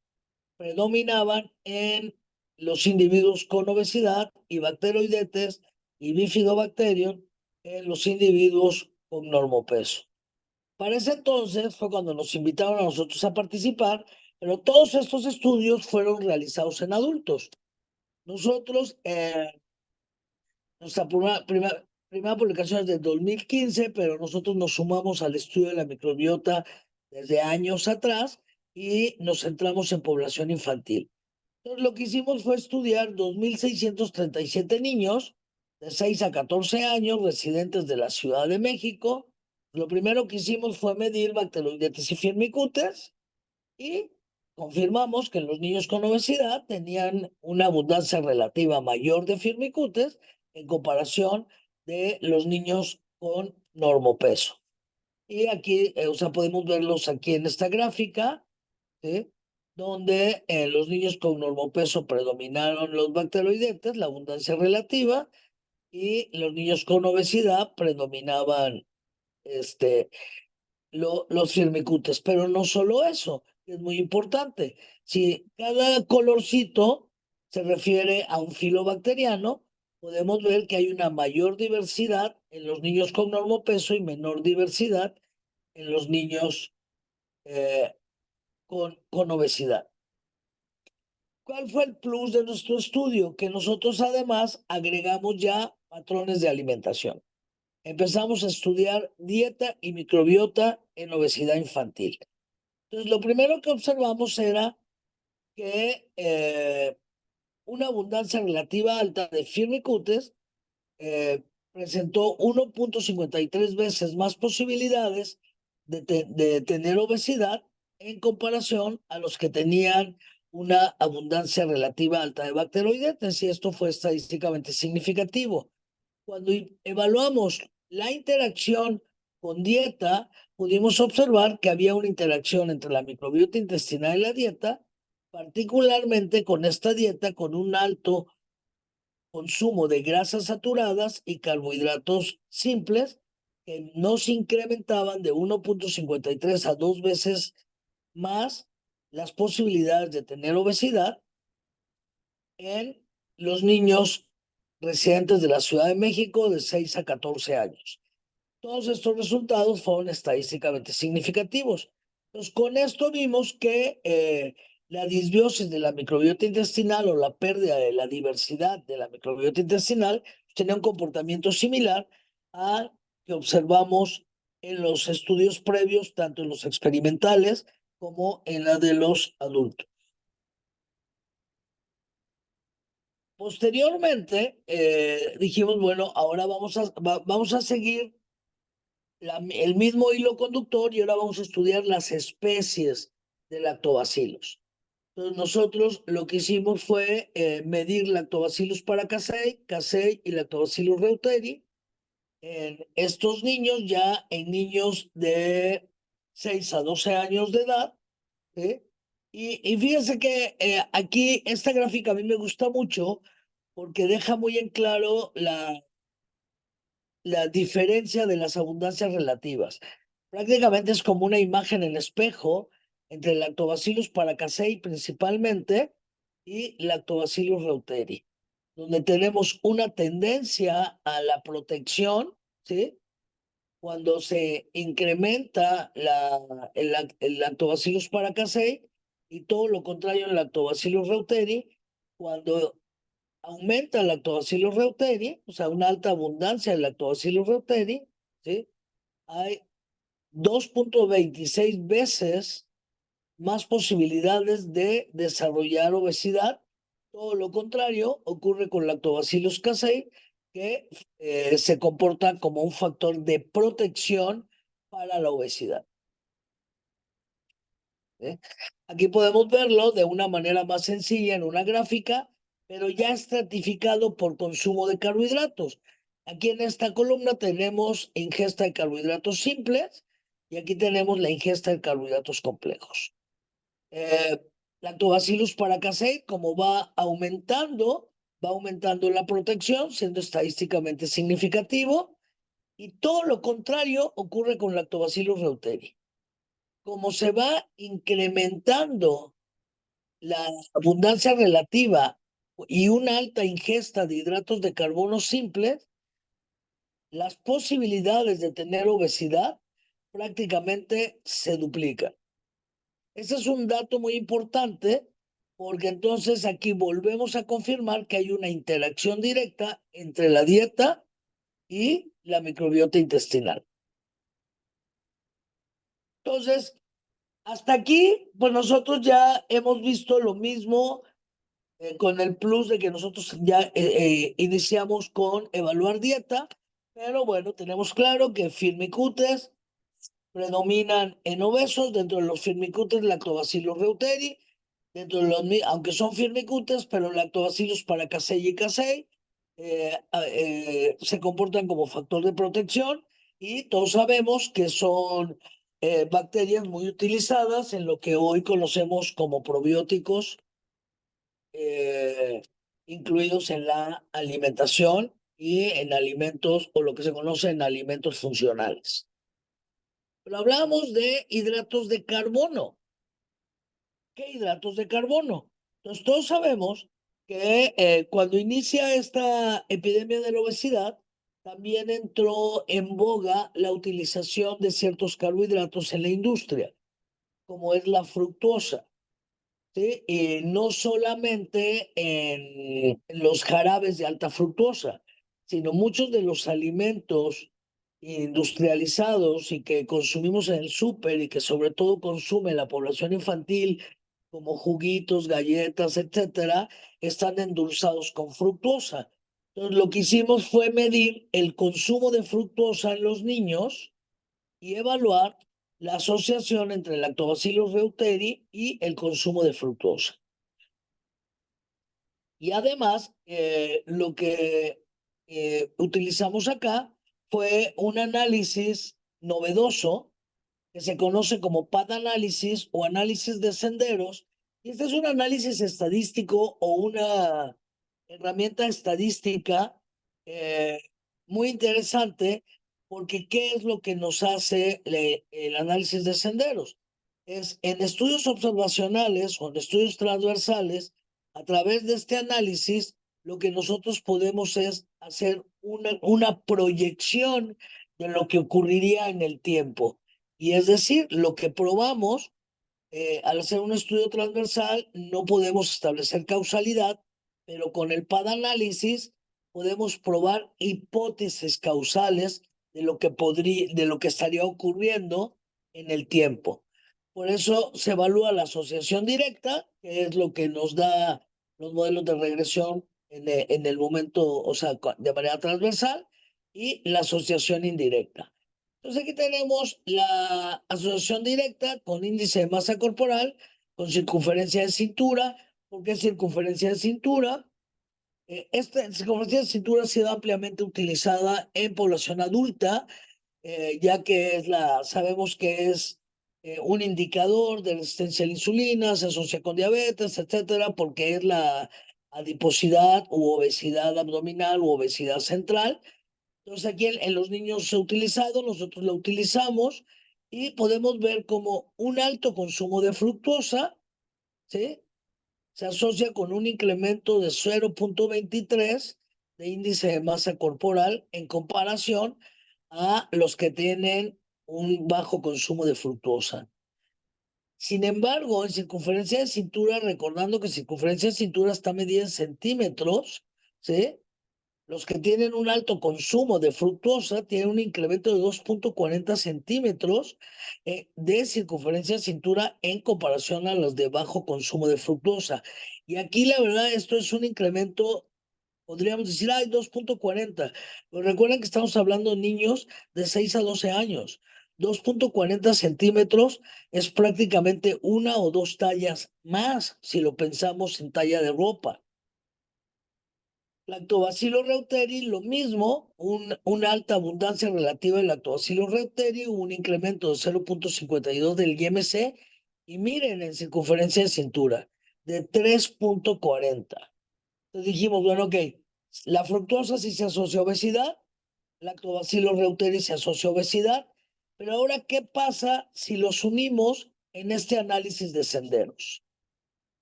predominaban en los individuos con obesidad y Bacteroidetes y Bifidobacterium en los individuos con normopeso. Para ese entonces fue cuando nos invitaron a nosotros a participar, pero todos estos estudios fueron realizados en adultos. Nosotros, nuestra primera publicación es de 2015, pero nosotros nos sumamos al estudio de la microbiota desde años atrás y nos centramos en población infantil. Entonces, lo que hicimos fue estudiar 2.637 niños de 6 a 14 años residentes de la Ciudad de México. Lo primero que hicimos fue medir Bacteroidetes y Firmicutes y confirmamos que los niños con obesidad tenían una abundancia relativa mayor de Firmicutes en comparación de los niños con normopeso. Y aquí, o sea, podemos verlos aquí en esta gráfica, ¿sí? Donde los niños con normopeso predominaron los bacteroidetes, la abundancia relativa, y los niños con obesidad predominaban los firmicutes. Pero no solo eso, es muy importante. Si cada colorcito se refiere a un filo bacteriano, podemos ver que hay una mayor diversidad en los niños con normopeso y menor diversidad en los niños eh, con obesidad. ¿Cuál fue el plus de nuestro estudio? Que nosotros además agregamos ya patrones de alimentación. Empezamos a estudiar dieta y microbiota en obesidad infantil. Entonces, lo primero que observamos era que una abundancia relativa alta de firmicutes presentó 1.53 veces más posibilidades de tener obesidad en comparación a los que tenían una abundancia relativa alta de bacteroidetes, y esto fue estadísticamente significativo. Cuando evaluamos la interacción con dieta, pudimos observar que había una interacción entre la microbiota intestinal y la dieta, particularmente con esta dieta con un alto consumo de grasas saturadas y carbohidratos simples que no se incrementaban de 1.53 a 2 veces más las posibilidades de tener obesidad en los niños residentes de la Ciudad de México de 6 a 14 años. Todos estos resultados fueron estadísticamente significativos. Entonces, con esto vimos que la disbiosis de la microbiota intestinal o la pérdida de la diversidad de la microbiota intestinal tenía un comportamiento similar al que observamos en los estudios previos, tanto en los experimentales como en la de los adultos. Posteriormente, dijimos, bueno, ahora vamos a seguir el mismo hilo conductor y ahora vamos a estudiar las especies de lactobacilos. Entonces nosotros lo que hicimos fue medir Lactobacillus paracasei, casei y Lactobacillus reuteri en estos niños, ya en niños de 6 a 12 años de edad, ¿sí? Y fíjense que aquí esta gráfica a mí me gusta mucho porque deja muy en claro la diferencia de las abundancias relativas. Prácticamente es como una imagen en espejo entre Lactobacillus paracasei principalmente y Lactobacillus reuteri, donde tenemos una tendencia a la protección, ¿sí? Cuando se incrementa el Lactobacillus paracasei, y todo lo contrario en Lactobacillus reuteri, cuando aumenta el Lactobacillus reuteri, o sea, una alta abundancia de Lactobacillus reuteri, ¿sí? Hay 2.26 veces más posibilidades de desarrollar obesidad. Todo lo contrario ocurre con Lactobacillus casei, que se comporta como un factor de protección para la obesidad. ¿Eh? Aquí podemos verlo de una manera más sencilla en una gráfica, pero ya estratificado por consumo de carbohidratos. Aquí en esta columna tenemos ingesta de carbohidratos simples y aquí tenemos la ingesta de carbohidratos complejos. Lactobacillus paracasei, como va aumentando la protección, siendo estadísticamente significativo, y todo lo contrario ocurre con Lactobacillus reuteri. Como se va incrementando la abundancia relativa y una alta ingesta de hidratos de carbono simples, las posibilidades de tener obesidad prácticamente se duplican. Ese es un dato muy importante porque entonces aquí volvemos a confirmar que hay una interacción directa entre la dieta y la microbiota intestinal. Entonces, hasta aquí, pues nosotros ya hemos visto lo mismo con el plus de que nosotros ya iniciamos con evaluar dieta, pero bueno, tenemos claro que firmicutes predominan en obesos, dentro de los firmicutes Lactobacillus reuteri, dentro de los, aunque son firmicutes, pero Lactobacillus paracasei y casei se comportan como factor de protección y todos sabemos que son bacterias muy utilizadas en lo que hoy conocemos como probióticos, eh, incluidos en la alimentación y en alimentos o lo que se conoce en alimentos funcionales. Pero hablamos de hidratos de carbono. ¿Qué hidratos de carbono? Entonces, todos sabemos que cuando inicia esta epidemia de la obesidad, también entró en boga la utilización de ciertos carbohidratos en la industria, como es la fructosa. ¿Sí? Y no solamente en los jarabes de alta fructosa, sino muchos de los alimentos industrializados y que consumimos en el súper y que sobre todo consume la población infantil, como juguitos, galletas, etcétera, están endulzados con fructosa. Entonces, lo que hicimos fue medir el consumo de fructosa en los niños y evaluar la asociación entre el Lactobacillus reuteri y el consumo de fructosa. Y además, lo que utilizamos acá fue un análisis novedoso que se conoce como PAD análisis o análisis de senderos. Y este es un análisis estadístico o una herramienta estadística eh, muy interesante porque ¿qué es lo que nos hace el análisis de senderos? Es en estudios observacionales o en estudios transversales, a través de este análisis, lo que nosotros podemos es hacer una proyección de lo que ocurriría en el tiempo. Y es decir, lo que probamos al hacer un estudio transversal no podemos establecer causalidad, pero con el PAD análisis podemos probar hipótesis causales de lo que de lo que estaría ocurriendo en el tiempo. Por eso se evalúa la asociación directa, que es lo que nos da los modelos de regresión en el momento, o sea, de manera transversal, y la asociación indirecta. Entonces aquí tenemos la asociación directa con índice de masa corporal, con circunferencia de cintura. ¿Por qué circunferencia de cintura? Esta circunferencia de cintura ha sido ampliamente utilizada en población adulta, ya que sabemos que es un indicador de resistencia a la insulina, se asocia con diabetes, etcétera, porque es la adiposidad u obesidad abdominal u obesidad central. Entonces aquí en los niños se ha utilizado, nosotros lo utilizamos y podemos ver como un alto consumo de fructosa, ¿sí? Se asocia con un incremento de 0,23 de índice de masa corporal en comparación a los que tienen un bajo consumo de fructosa. Sin embargo, en circunferencia de cintura, recordando que circunferencia de cintura está medida en centímetros, ¿sí? Los que tienen un alto consumo de fructosa tienen un incremento de 2,40 centímetros de circunferencia de cintura en comparación a los de bajo consumo de fructosa. Y aquí la verdad esto es un incremento, podríamos decir, hay 2,40. Pero recuerden que estamos hablando de niños de 6 a 12 años. 2,40 centímetros es prácticamente una o dos tallas más si lo pensamos en talla de ropa. Lactobacillus reuteri, lo mismo, una alta abundancia relativa de Lactobacillus reuteri, un incremento de 0,52 del IMC Y miren, en circunferencia de cintura, de 3.40. Entonces dijimos, bueno, ok, la fructosa sí se asocia a obesidad, Lactobacillus reuteri se asocia a obesidad, pero ahora, ¿qué pasa si los unimos en este análisis de senderos?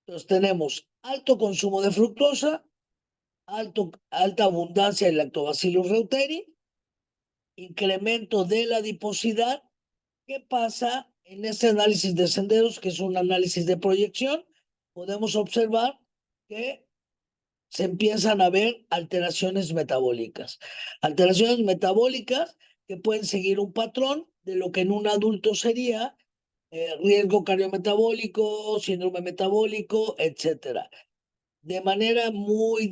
Entonces tenemos alto consumo de fructosa, alta abundancia de Lactobacillus reuteri, incremento de la adiposidad. ¿Qué pasa en este análisis de senderos, que es un análisis de proyección? Podemos observar que se empiezan a ver alteraciones metabólicas. Alteraciones metabólicas que pueden seguir un patrón de lo que en un adulto sería riesgo cardiometabólico, síndrome metabólico, etcétera. De manera muy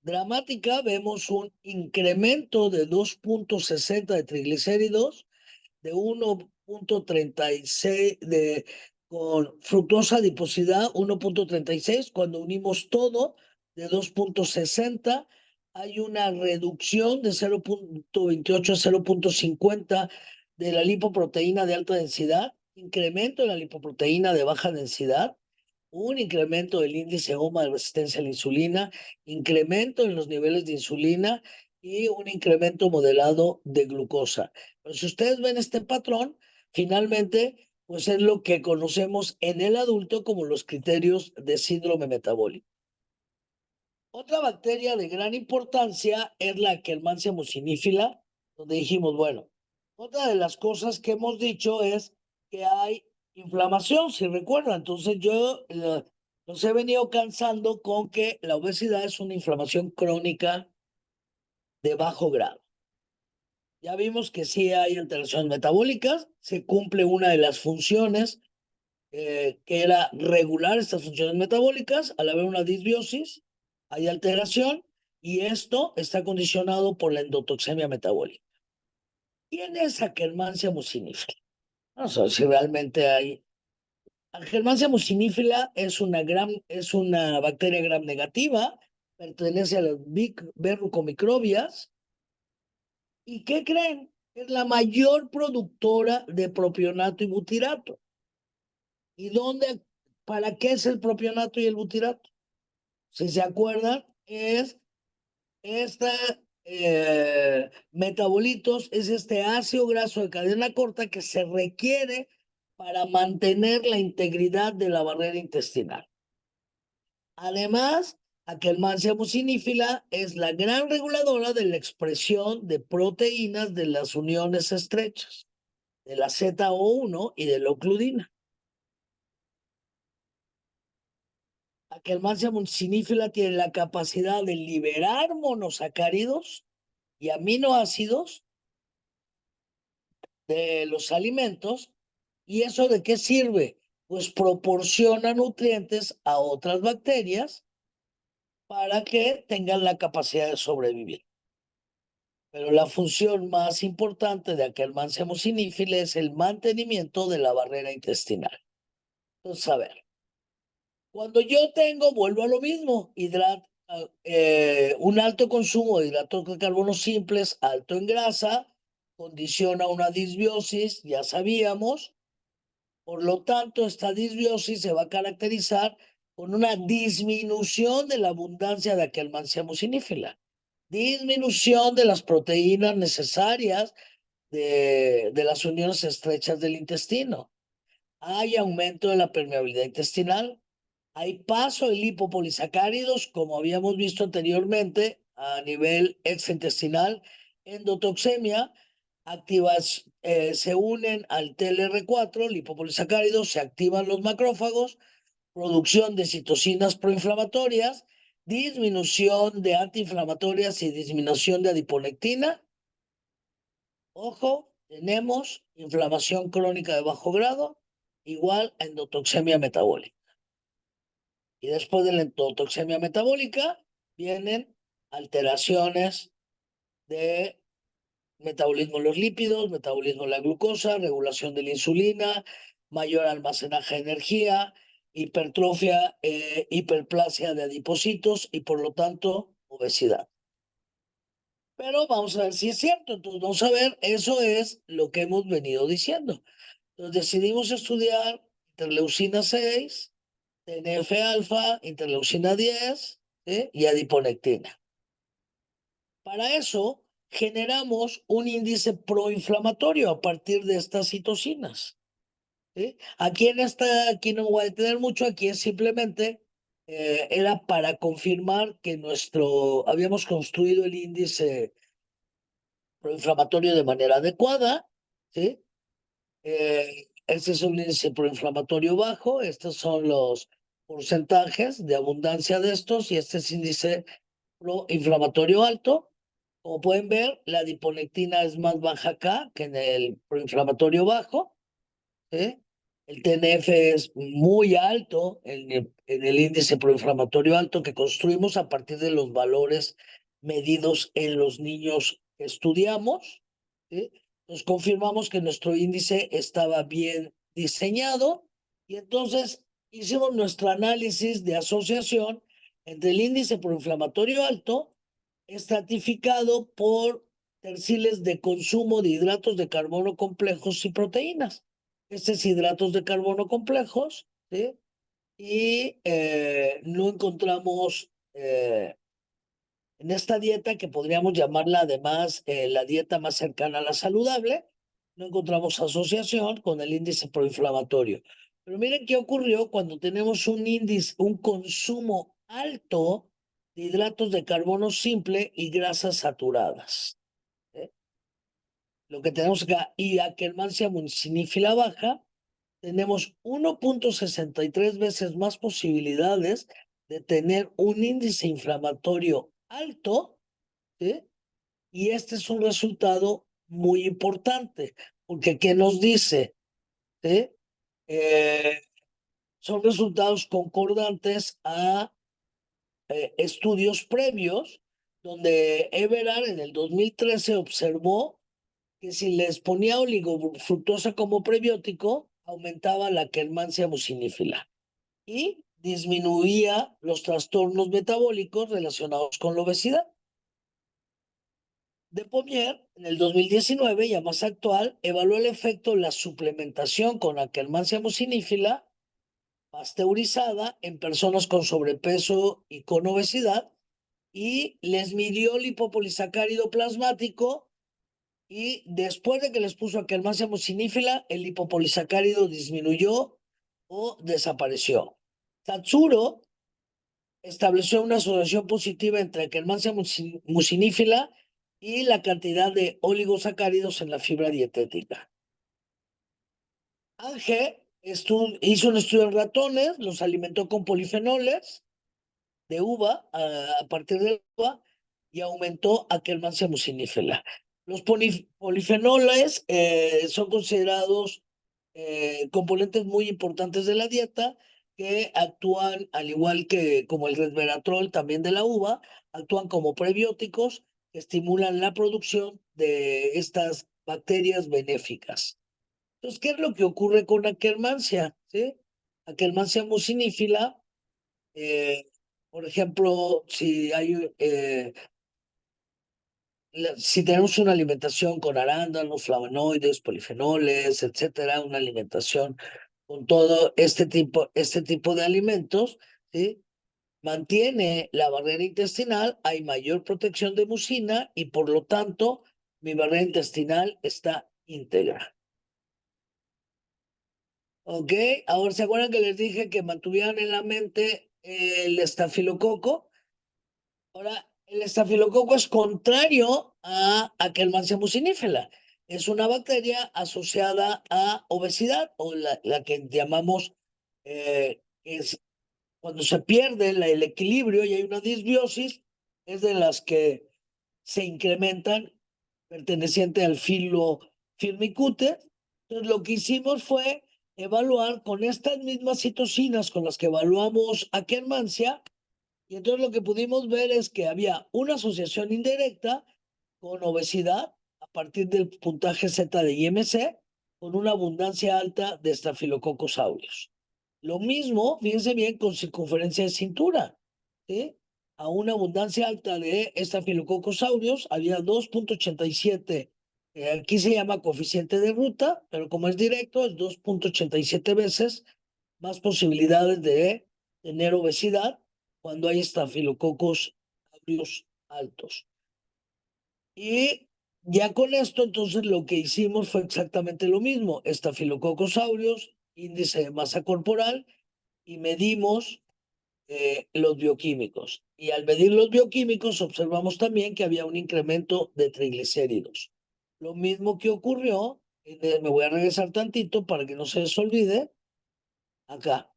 dramática, vemos un incremento de 2.60 de triglicéridos, de 1.36 con fructosa adiposidad 1.36. Cuando unimos todo de 2.60, hay una reducción de 0.28 a 0.50 de la lipoproteína de alta densidad, incremento en la lipoproteína de baja densidad, un incremento del índice OMA de resistencia a la insulina, incremento en los niveles de insulina y un incremento moderado de glucosa. Pero si ustedes ven este patrón, finalmente, pues es lo que conocemos en el adulto como los criterios de síndrome metabólico. Otra bacteria de gran importancia es la Akkermansia mucinífila, donde dijimos, bueno, otra de las cosas que hemos dicho es que hay inflamación, si recuerdan. Entonces yo los he venido cansando con que la obesidad es una inflamación crónica de bajo grado. Ya vimos que sí hay alteraciones metabólicas, se cumple una de las funciones que era regular estas funciones metabólicas. Al haber una disbiosis, hay alteración y esto está condicionado por la endotoxemia metabólica. ¿Quién es Akkermansia mucinífila? No sé si realmente hay. Akkermansia mucinífila es una bacteria gram negativa, pertenece a las verrucomicrobias. ¿Y qué creen? Es la mayor productora de propionato y butirato. ¿Y dónde, para qué es el propionato y el butirato? Si se acuerdan, es esta metabolitos, es este ácido graso de cadena corta que se requiere para mantener la integridad de la barrera intestinal. Además, Akkermansia mucinífila es la gran reguladora de la expresión de proteínas de las uniones estrechas, de la ZO1 y de la ocludina. Akkermansia mucinífila tiene la capacidad de liberar monosacáridos y aminoácidos de los alimentos. ¿Y eso de qué sirve? Pues proporciona nutrientes a otras bacterias para que tengan la capacidad de sobrevivir. Pero la función más importante de Akkermansia mucinífila es el mantenimiento de la barrera intestinal. Entonces, a ver, cuando yo vuelvo a lo mismo, un alto consumo de hidratos de carbono simples, alto en grasa, condiciona una disbiosis, ya sabíamos. Por lo tanto, esta disbiosis se va a caracterizar con una disminución de la abundancia de Akkermansia mucinífila, disminución de las proteínas necesarias de las uniones estrechas del intestino. Hay aumento de la permeabilidad intestinal. Hay paso de lipopolisacáridos, como habíamos visto anteriormente, a nivel extraintestinal, endotoxemia, se unen al TLR4, lipopolisacáridos, se activan los macrófagos, producción de citocinas proinflamatorias, disminución de antiinflamatorias y disminución de adiponectina. Ojo, tenemos inflamación crónica de bajo grado, igual a endotoxemia metabólica. Y después de la endotoxemia metabólica vienen alteraciones de metabolismo de los lípidos, metabolismo de la glucosa, regulación de la insulina, mayor almacenaje de energía, hipertrofia, hiperplasia de adipocitos y por lo tanto obesidad. Pero vamos a ver si es cierto. Entonces vamos a ver, eso es lo que hemos venido diciendo. Entonces decidimos estudiar interleucina 6, TNF-alfa, interleucina 10, ¿sí? Y adiponectina. Para eso generamos un índice proinflamatorio a partir de estas citocinas. ¿Sí? Aquí no voy a detener mucho, aquí es simplemente, era para confirmar que habíamos construido el índice proinflamatorio de manera adecuada, ¿sí? Este es un índice proinflamatorio bajo, estos son los porcentajes de abundancia de estos y este es índice proinflamatorio alto. Como pueden ver, la adiponectina es más baja acá que en el proinflamatorio bajo, ¿sí? El TNF es muy alto en el índice proinflamatorio alto que construimos a partir de los valores medidos en los niños que estudiamos, ¿sí? Nos confirmamos que nuestro índice estaba bien diseñado y entonces hicimos nuestro análisis de asociación entre el índice proinflamatorio alto estratificado por terciles de consumo de hidratos de carbono complejos y proteínas. Estos hidratos de carbono complejos, ¿sí? Y no encontramos en esta dieta, que podríamos llamarla además la dieta más cercana a la saludable, no encontramos asociación con el índice proinflamatorio. Pero miren qué ocurrió cuando tenemos un índice, un consumo alto de hidratos de carbono simple y grasas saturadas. ¿Eh? Lo que tenemos acá, y Akkermansia mucinífila baja, tenemos 1.63 veces más posibilidades de tener un índice inflamatorio alto, ¿sí? Y este es un resultado muy importante, porque ¿qué nos dice? ¿Sí? Eh, Son resultados concordantes a estudios previos, donde Everard en el 2013 observó que si les ponía oligofructosa como prebiótico, aumentaba la Akkermansia mucinífila y disminuía los trastornos metabólicos relacionados con la obesidad. De Pommier, en el 2019, ya más actual, evaluó el efecto de la suplementación con Akkermansia mucinífila pasteurizada en personas con sobrepeso y con obesidad y les midió lipopolisacárido plasmático y después de que les puso Akkermansia mucinífila, el lipopolisacárido disminuyó o desapareció. Tatsuro estableció una asociación positiva entre Akkermansia mucinífila y la cantidad de oligosacáridos en la fibra dietética. Ange hizo un estudio en ratones, los alimentó con polifenoles de uva a partir de uva y aumentó Akkermansia mucinífera. Los polifenoles son considerados componentes muy importantes de la dieta que actúan, al igual que como el resveratrol también de la uva, actúan como prebióticos que estimulan la producción de estas bacterias benéficas. Entonces, ¿qué es lo que ocurre con Akkermansia? ¿Sí? Akkermansia mucinífila, eh, por ejemplo, si tenemos una alimentación con arándanos, flavonoides, polifenoles, etcétera, una alimentación con todo este tipo de alimentos, ¿sí? Mantiene la barrera intestinal, hay mayor protección de mucina y por lo tanto mi barrera intestinal está íntegra. Ok, ahora se acuerdan que les dije que mantuvieran en la mente el estafilococo. Ahora, el estafilococo es contrario a Akkermansia mucinífera. Es una bacteria asociada a obesidad o la que llamamos es cuando se pierde el equilibrio y hay una disbiosis, es de las que se incrementan perteneciente al filo firmicute. Entonces, lo que hicimos fue evaluar con estas mismas citocinas con las que evaluamos Akkermansia, y entonces lo que pudimos ver es que había una asociación indirecta con obesidad a partir del puntaje Z de IMC, con una abundancia alta de Staphylococcus aureus. Lo mismo, fíjense bien, con circunferencia de cintura, ¿sí? A una abundancia alta de Staphylococcus aureus había 2.87 Aquí se llama coeficiente de ruta, pero como es directo, es 2.87 veces más posibilidades de tener obesidad cuando hay estafilococos aureus altos. Y ya con esto, entonces lo que hicimos fue exactamente lo mismo: estafilococos aureus, índice de masa corporal, y medimos los bioquímicos. Y al medir los bioquímicos observamos también que había un incremento de triglicéridos. Lo mismo que ocurrió, me voy a regresar tantito para que no se les olvide, acá.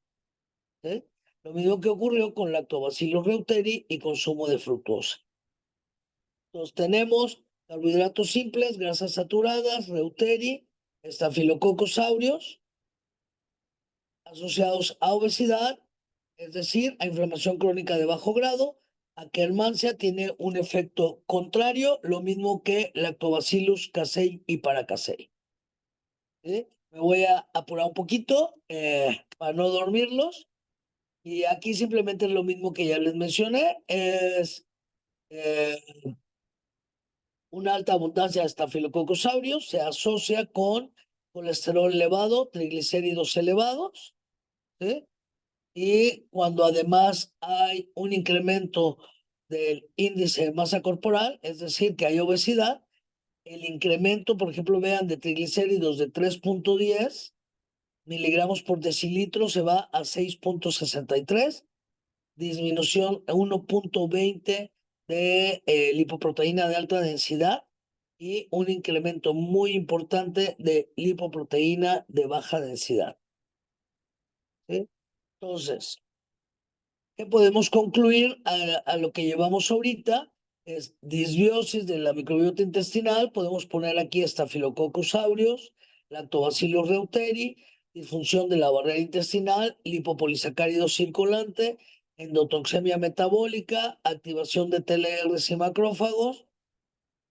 ¿Sí? Lo mismo que ocurrió con Lactobacillus reuteri y consumo de fructosa. Entonces tenemos carbohidratos simples, grasas saturadas, reuteri, estafilococos aureus, asociados a obesidad, es decir, a inflamación crónica de bajo grado. Akkermansia tiene un efecto contrario, lo mismo que Lactobacillus casei y Paracasei. ¿Sí? Me voy a apurar un poquito para no dormirlos. Y aquí simplemente es lo mismo que ya les mencioné, es eh, una alta abundancia de estafilococos aureus se asocia con colesterol elevado, triglicéridos elevados, ¿sí? Y cuando además hay un incremento del índice de masa corporal, es decir, que hay obesidad, el incremento, por ejemplo, vean, de triglicéridos de 3.10 miligramos por decilitro se va a 6.63, disminución a 1.20 de lipoproteína de alta densidad y un incremento muy importante de lipoproteína de baja densidad. ¿Sí? Entonces, ¿qué podemos concluir a lo que llevamos ahorita? Es disbiosis de la microbiota intestinal. Podemos poner aquí Staphylococcus aureus, Lactobacillus reuteri, disfunción de la barrera intestinal, lipopolisacárido circulante, endotoxemia metabólica, activación de TLRs y macrófagos,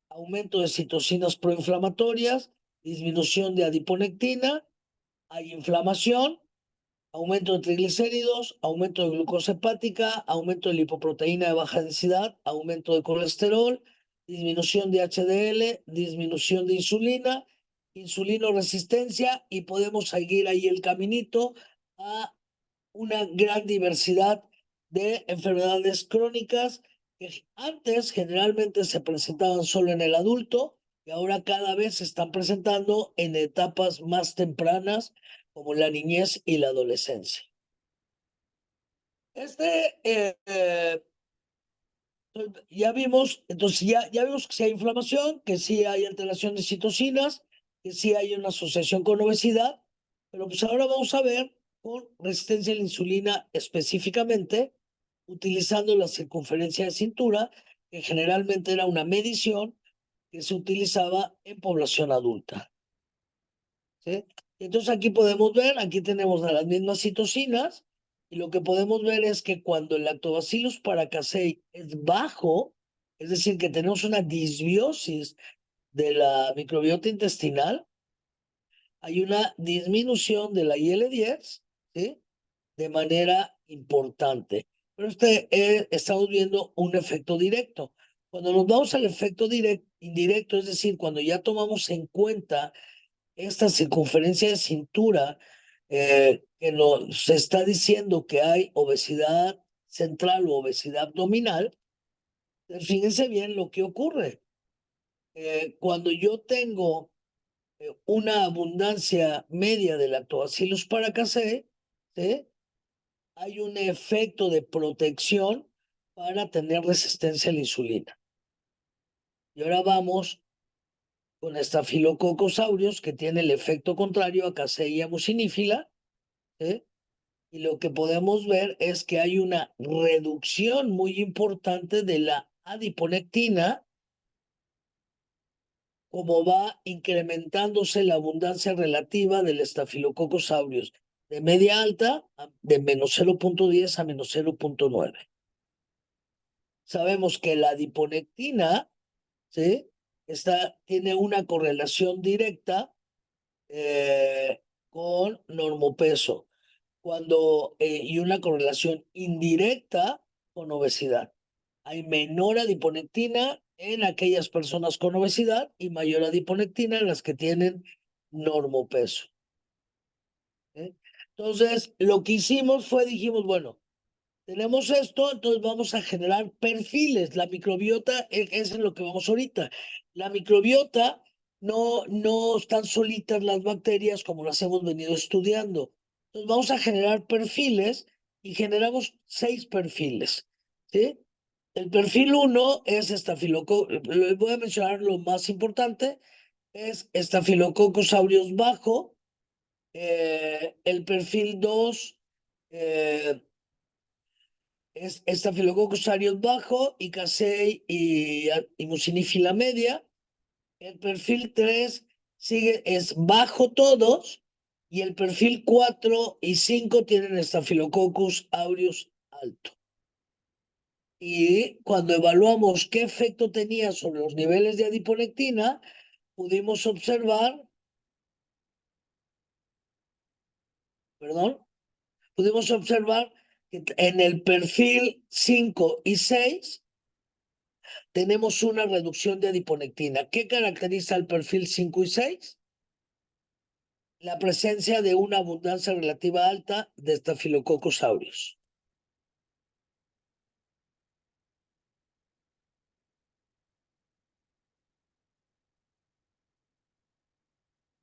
aumento de citocinas proinflamatorias, disminución de adiponectina, hay inflamación, aumento de triglicéridos, aumento de glucosa hepática, aumento de lipoproteína de baja densidad, aumento de colesterol, disminución de HDL, disminución de insulina, insulinoresistencia, y podemos seguir ahí el caminito a una gran diversidad de enfermedades crónicas que antes generalmente se presentaban solo en el adulto y ahora cada vez se están presentando en etapas más tempranas como la niñez y la adolescencia. Este, ya vimos, entonces ya vimos que sí hay inflamación, que sí hay alteración de citocinas, que sí hay una asociación con obesidad, pero pues ahora vamos a ver con resistencia a la insulina específicamente, utilizando la circunferencia de cintura, que generalmente era una medición que se utilizaba en población adulta. ¿Sí? Entonces aquí podemos ver, aquí tenemos a las mismas citocinas, y lo que podemos ver es que cuando el Lactobacillus paracasei es bajo, es decir, que tenemos una disbiosis de la microbiota intestinal, hay una disminución de la IL-10, ¿sí? De manera importante. Pero estamos viendo un efecto directo. Cuando nos vamos al efecto indirecto, es decir, cuando ya tomamos en cuenta esta circunferencia de cintura que nos está diciendo que hay obesidad central o obesidad abdominal, fíjense bien lo que ocurre. Cuando yo tengo una abundancia media de Lactobacillus paracasei, ¿sí? Hay un efecto de protección para tener resistencia a la insulina. Y ahora vamos con Staphylococcus aureus, que tiene el efecto contrario a Caseilla mucinífila, ¿sí? Y lo que podemos ver es que hay una reducción muy importante de la adiponectina, como va incrementándose la abundancia relativa del Staphylococcus aureus, de media alta, de menos 0.10 a menos 0.9. Sabemos que la adiponectina, ¿sí? Tiene una correlación directa con normopeso, y una correlación indirecta con obesidad. Hay menor adiponectina en aquellas personas con obesidad y mayor adiponectina en las que tienen normopeso. ¿Eh? Entonces, lo que hicimos fue, dijimos, bueno, tenemos esto, entonces vamos a generar perfiles. La microbiota es en lo que vamos ahorita. La microbiota no están solitas las bacterias como las hemos venido estudiando. Entonces vamos a generar perfiles y generamos 6 perfiles. ¿Sí? El perfil 1 es estafilococcus. Les voy a mencionar lo más importante. Es Staphylococcus aureus bajo. El perfil 2 es Staphylococcus aureus bajo, y Casei y Mucinifila media. El perfil 3 es bajo todos, y el perfil 4 y 5 tienen Staphylococcus aureus alto. Y cuando evaluamos qué efecto tenía sobre los niveles de adiponectina, pudimos observar, perdón, pudimos observar que en el perfil 5 y 6 tenemos una reducción de adiponectina. ¿Qué caracteriza el perfil 5 y 6? La presencia de una abundancia relativa alta de Staphylococcus aureus.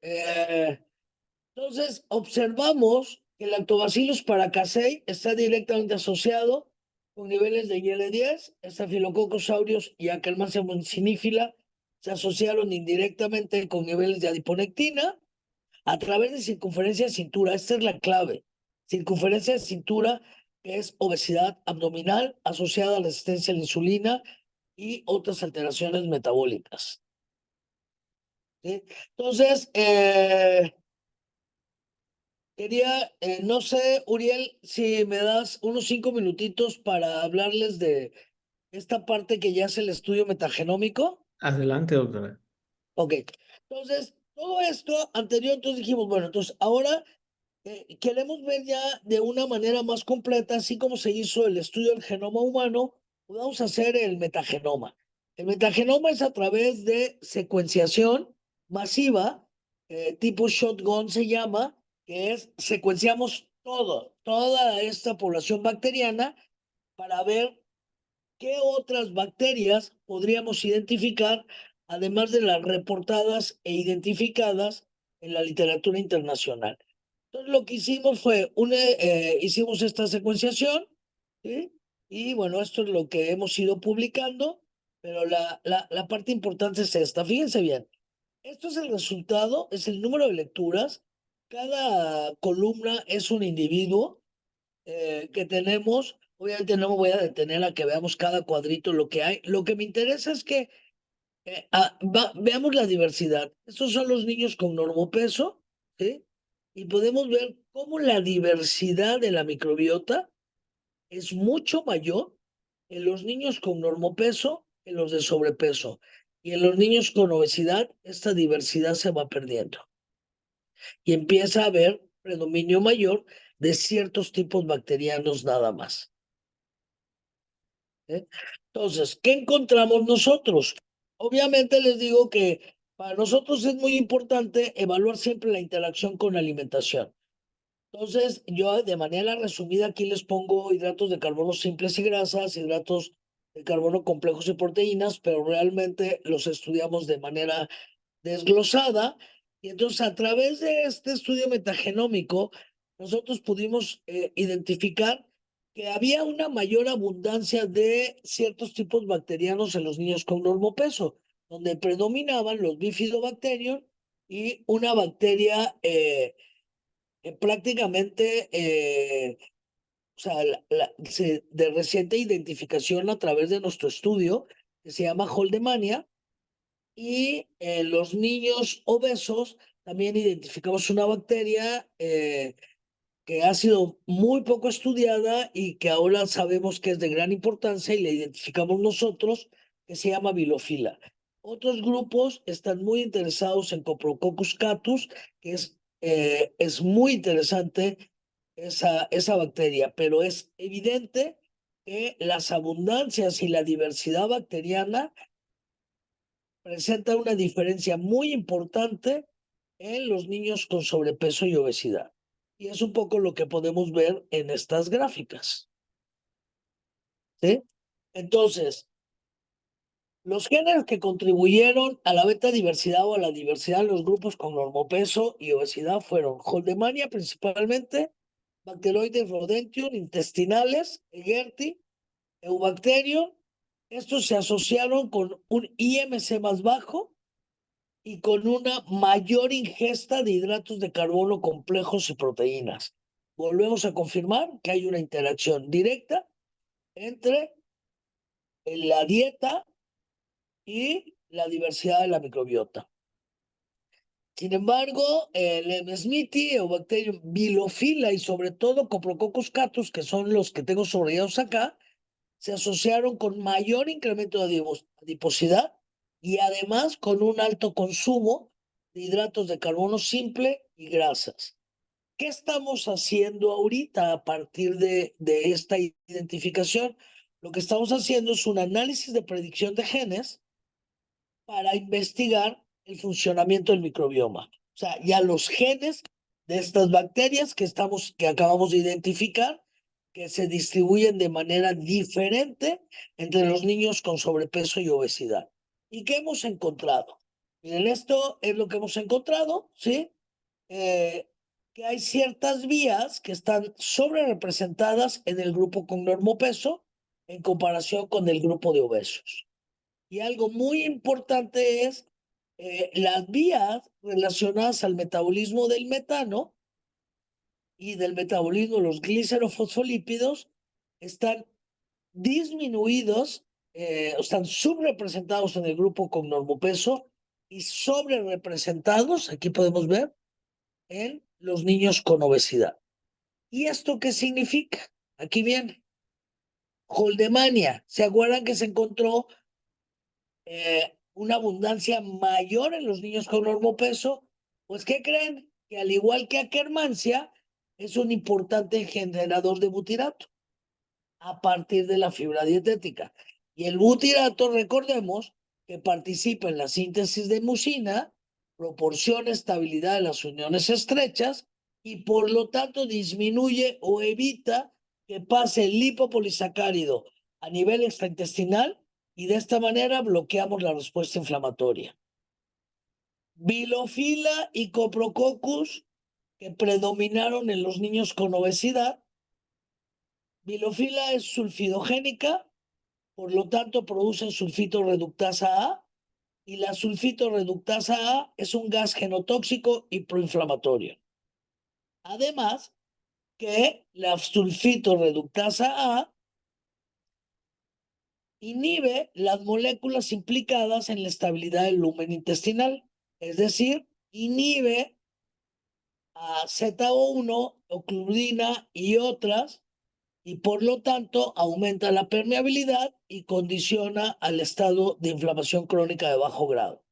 Eh, entonces, observamos que el Lactobacillus paracasei está directamente asociado con niveles de IL-10, Staphylococcus aureus y Akkermansia mucinifila se asociaron indirectamente con niveles de adiponectina a través de circunferencia de cintura. Esta es la clave. Circunferencia de cintura, que es obesidad abdominal asociada a resistencia a la insulina y otras alteraciones metabólicas. ¿Sí? Entonces, quería, no sé, Uriel, si me das unos 5 minutitos para hablarles de esta parte que ya es el estudio metagenómico. Adelante, doctora. Ok, entonces, todo esto anterior, entonces dijimos, bueno, entonces ahora queremos ver ya de una manera más completa, así como se hizo el estudio del genoma humano, vamos a hacer el metagenoma. El metagenoma es a través de secuenciación masiva, tipo shotgun se llama, que es secuenciamos toda esta población bacteriana para ver qué otras bacterias podríamos identificar, además de las reportadas e identificadas en la literatura internacional. Entonces, lo que hicimos fue, hicimos esta secuenciación, ¿sí? Y bueno, esto es lo que hemos ido publicando, pero la parte importante es esta. Fíjense bien, esto es el resultado, es el número de lecturas. Cada columna es un individuo que tenemos. Obviamente no me voy a detener a que veamos cada cuadrito lo que hay. Lo que me interesa es que veamos la diversidad. Estos son los niños con normopeso, ¿sí? Y podemos ver cómo la diversidad de la microbiota es mucho mayor en los niños con normopeso que en los de sobrepeso. Y en los niños con obesidad, esta diversidad se va perdiendo. Y empieza a haber predominio mayor de ciertos tipos bacterianos nada más. ¿Eh? Entonces, ¿qué encontramos nosotros? Obviamente les digo que para nosotros es muy importante evaluar siempre la interacción con alimentación. Entonces, yo de manera resumida aquí les pongo hidratos de carbono simples y grasas, hidratos de carbono complejos y proteínas, pero realmente los estudiamos de manera desglosada. Y entonces, a través de este estudio metagenómico, nosotros pudimos identificar que había una mayor abundancia de ciertos tipos bacterianos en los niños con normopeso, donde predominaban los bifidobacterium y una bacteria prácticamente, o sea, de reciente identificación a través de nuestro estudio, que se llama Holdemania. Y en los niños obesos también identificamos una bacteria que ha sido muy poco estudiada y que ahora sabemos que es de gran importancia y la identificamos nosotros, que se llama bilofila. Otros grupos están muy interesados en Coprococcus catus, que es muy interesante esa bacteria, pero es evidente que las abundancias y la diversidad bacteriana presenta una diferencia muy importante en los niños con sobrepeso y obesidad. Y es un poco lo que podemos ver en estas gráficas. ¿Sí? Entonces, los genes que contribuyeron a la beta diversidad o a la diversidad en los grupos con normopeso y obesidad fueron Holdemania principalmente, Bacteroides rodentium, intestinales, Egerti, Eubacterium. Estos se asociaron con un IMC más bajo y con una mayor ingesta de hidratos de carbono complejos y proteínas. Volvemos a confirmar que hay una interacción directa entre la dieta y la diversidad de la microbiota. Sin embargo, el M. smithi, Eubacterium bilophila y sobre todo Coprococcus catus, que son los que tengo subrayados acá, se asociaron con mayor incremento de adiposidad y además con un alto consumo de hidratos de carbono simple y grasas. ¿Qué estamos haciendo ahorita a partir de esta identificación? Lo que estamos haciendo es un análisis de predicción de genes para investigar el funcionamiento del microbioma. O sea, ya los genes de estas bacterias que acabamos de identificar, que se distribuyen de manera diferente entre los niños con sobrepeso y obesidad. ¿Y qué hemos encontrado? Miren, esto es lo que hemos encontrado, ¿sí? Que hay ciertas vías que están sobre representadas en el grupo con normopeso en comparación con el grupo de obesos. Y algo muy importante es las vías relacionadas al metabolismo del metano y del metabolismo de los glicerofosfolípidos están disminuidos, están subrepresentados en el grupo con normopeso y sobrerepresentados, aquí podemos ver, en los niños con obesidad. ¿Y esto qué significa? Aquí viene. Holdemania. ¿Se acuerdan que se encontró una abundancia mayor en los niños con normopeso? Pues, ¿qué creen? Que al igual que Akkermansia, es un importante generador de butirato a partir de la fibra dietética. Y el butirato, recordemos, que participa en la síntesis de mucina, proporciona estabilidad de las uniones estrechas y por lo tanto disminuye o evita que pase el lipopolisacárido a nivel extraintestinal y de esta manera bloqueamos la respuesta inflamatoria. Bilofila y Coprococcus, que predominaron en los niños con obesidad. Bilofila es sulfidogénica, por lo tanto produce sulfito reductasa A, y la sulfito reductasa A es un gas genotóxico y proinflamatorio. Además, que la sulfito reductasa A inhibe las moléculas implicadas en la estabilidad del lumen intestinal, es decir, inhibe a ZO1, ocludina y otras, y por lo tanto aumenta la permeabilidad y condiciona al estado de inflamación crónica de bajo grado.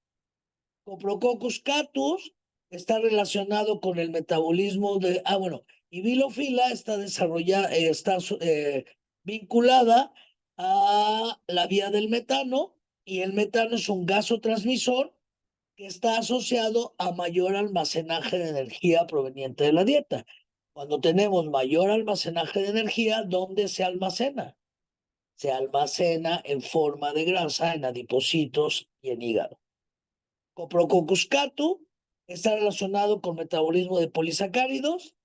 Coprococcus catus está relacionado con el metabolismo de, y bilofila está desarrollada, está vinculada a la vía del metano, y el metano es un gasotransmisor que está asociado a mayor almacenaje de energía proveniente de la dieta. Cuando tenemos mayor almacenaje de energía, ¿dónde se almacena? Se almacena en forma de grasa en adipocitos y en hígado. Coprococcus catu está relacionado con metabolismo de polisacáridos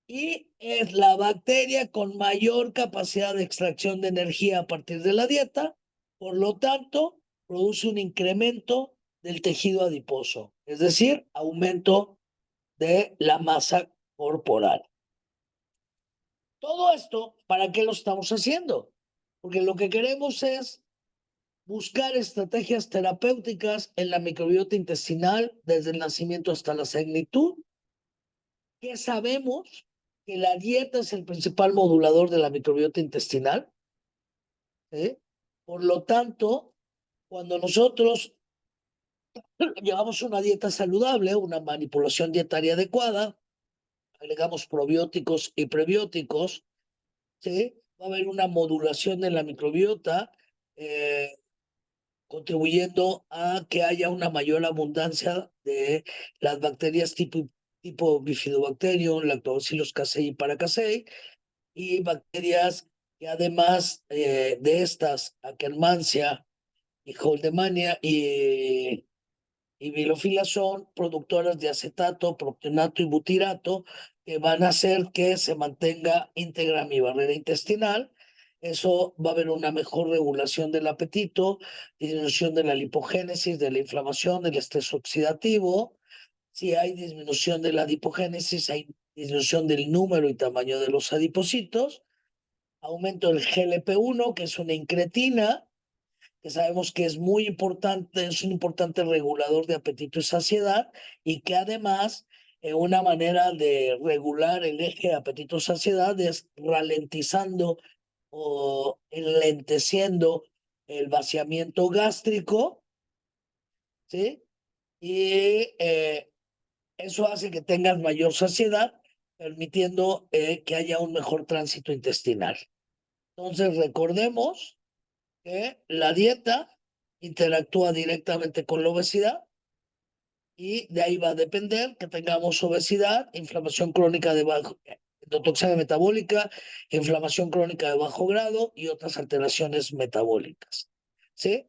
y es la bacteria con mayor capacidad de extracción de energía a partir de la dieta, por lo tanto, produce un incremento del tejido adiposo, es decir, aumento de la masa corporal. Todo esto, ¿para qué lo estamos haciendo? Porque lo que queremos es buscar estrategias terapéuticas en la microbiota intestinal desde el nacimiento hasta la senectud, que sabemos que la dieta es el principal modulador de la microbiota intestinal. ¿Sí? Por lo tanto, cuando nosotros llevamos una dieta saludable, una manipulación dietaria adecuada, agregamos probióticos y prebióticos, ¿sí? Va a haber una modulación de la microbiota contribuyendo a que haya una mayor abundancia de las bacterias tipo Bifidobacterium, Lactobacillus casei y Paracasei, y bacterias que además de estas, Akkermansia y Holdemania y Bilophila son productoras de acetato, propionato y butirato que van a hacer que se mantenga íntegra mi barrera intestinal. Eso va a haber una mejor regulación del apetito, disminución de la lipogénesis, de la inflamación, del estrés oxidativo. Si hay disminución de la adipogénesis, hay disminución del número y tamaño de los adipocitos, aumento del GLP-1, que es una incretina, que sabemos que es muy importante, es un importante regulador de apetito y saciedad, y que además una manera de regular el eje apetito-saciedad es ralentizando o enlenteciendo el vaciamiento gástrico, ¿sí? Y eso hace que tengas mayor saciedad, permitiendo que haya un mejor tránsito intestinal. Entonces, recordemos que la dieta interactúa directamente con la obesidad y de ahí va a depender que tengamos obesidad, inflamación crónica de bajo, endotoxina metabólica, inflamación crónica de bajo grado y otras alteraciones metabólicas. ¿Sí?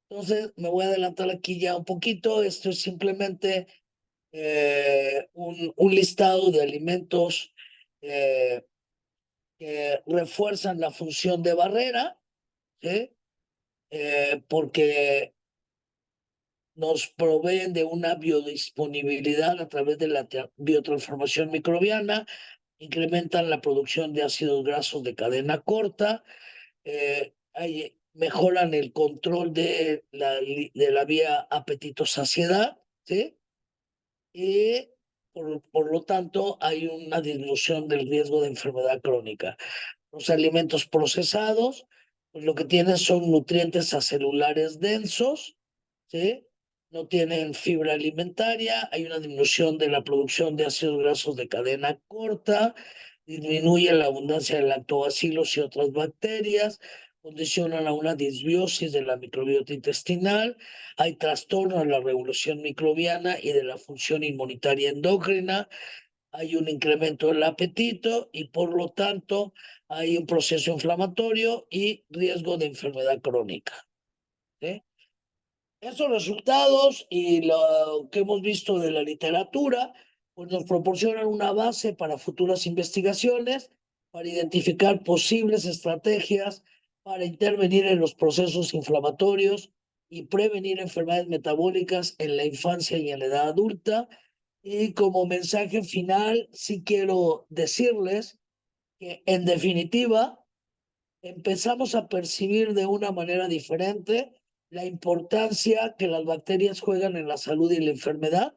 Entonces, me voy a adelantar aquí ya un poquito. Esto es simplemente un listado de alimentos eh, que refuerzan la función de barrera, ¿sí? Porque nos proveen de una biodisponibilidad a través de la biotransformación microbiana, incrementan la producción de ácidos grasos de cadena corta, mejoran el control de la vía apetito-saciedad, ¿sí? Y por lo tanto hay una disminución del riesgo de enfermedad crónica. Los alimentos procesados, pues lo que tienen son nutrientes acelulares densos, ¿sí? No tienen fibra alimentaria, hay una disminución de la producción de ácidos grasos de cadena corta, disminuye la abundancia de lactobacilos y otras bacterias, condicionan a una disbiosis de la microbiota intestinal, hay trastorno en la regulación microbiana y de la función inmunitaria endócrina, hay un incremento del apetito y por lo tanto hay un proceso inflamatorio y riesgo de enfermedad crónica. ¿Sí? Estos resultados y lo que hemos visto de la literatura, pues nos proporcionan una base para futuras investigaciones, para identificar posibles estrategias para intervenir en los procesos inflamatorios y prevenir enfermedades metabólicas en la infancia y en la edad adulta. Y como mensaje final, sí quiero decirles que en definitiva empezamos a percibir de una manera diferente la importancia que las bacterias juegan en la salud y la enfermedad.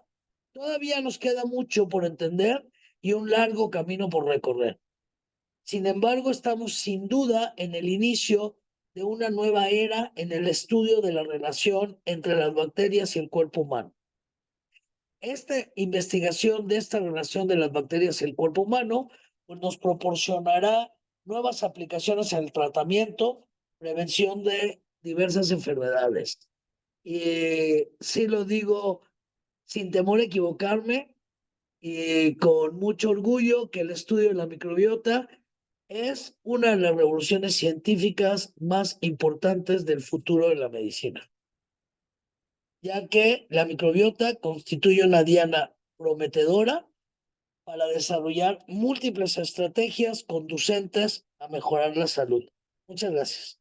Todavía nos queda mucho por entender y un largo camino por recorrer. Sin embargo, estamos sin duda en el inicio de una nueva era en el estudio de la relación entre las bacterias y el cuerpo humano. Esta investigación de esta relación de las bacterias y el cuerpo humano pues nos proporcionará nuevas aplicaciones en el tratamiento, prevención de diversas enfermedades. Y sí lo digo sin temor a equivocarme y con mucho orgullo que el estudio de la microbiota es una de las revoluciones científicas más importantes del futuro de la medicina, ya que la microbiota constituye una diana prometedora para desarrollar múltiples estrategias conducentes a mejorar la salud. Muchas gracias.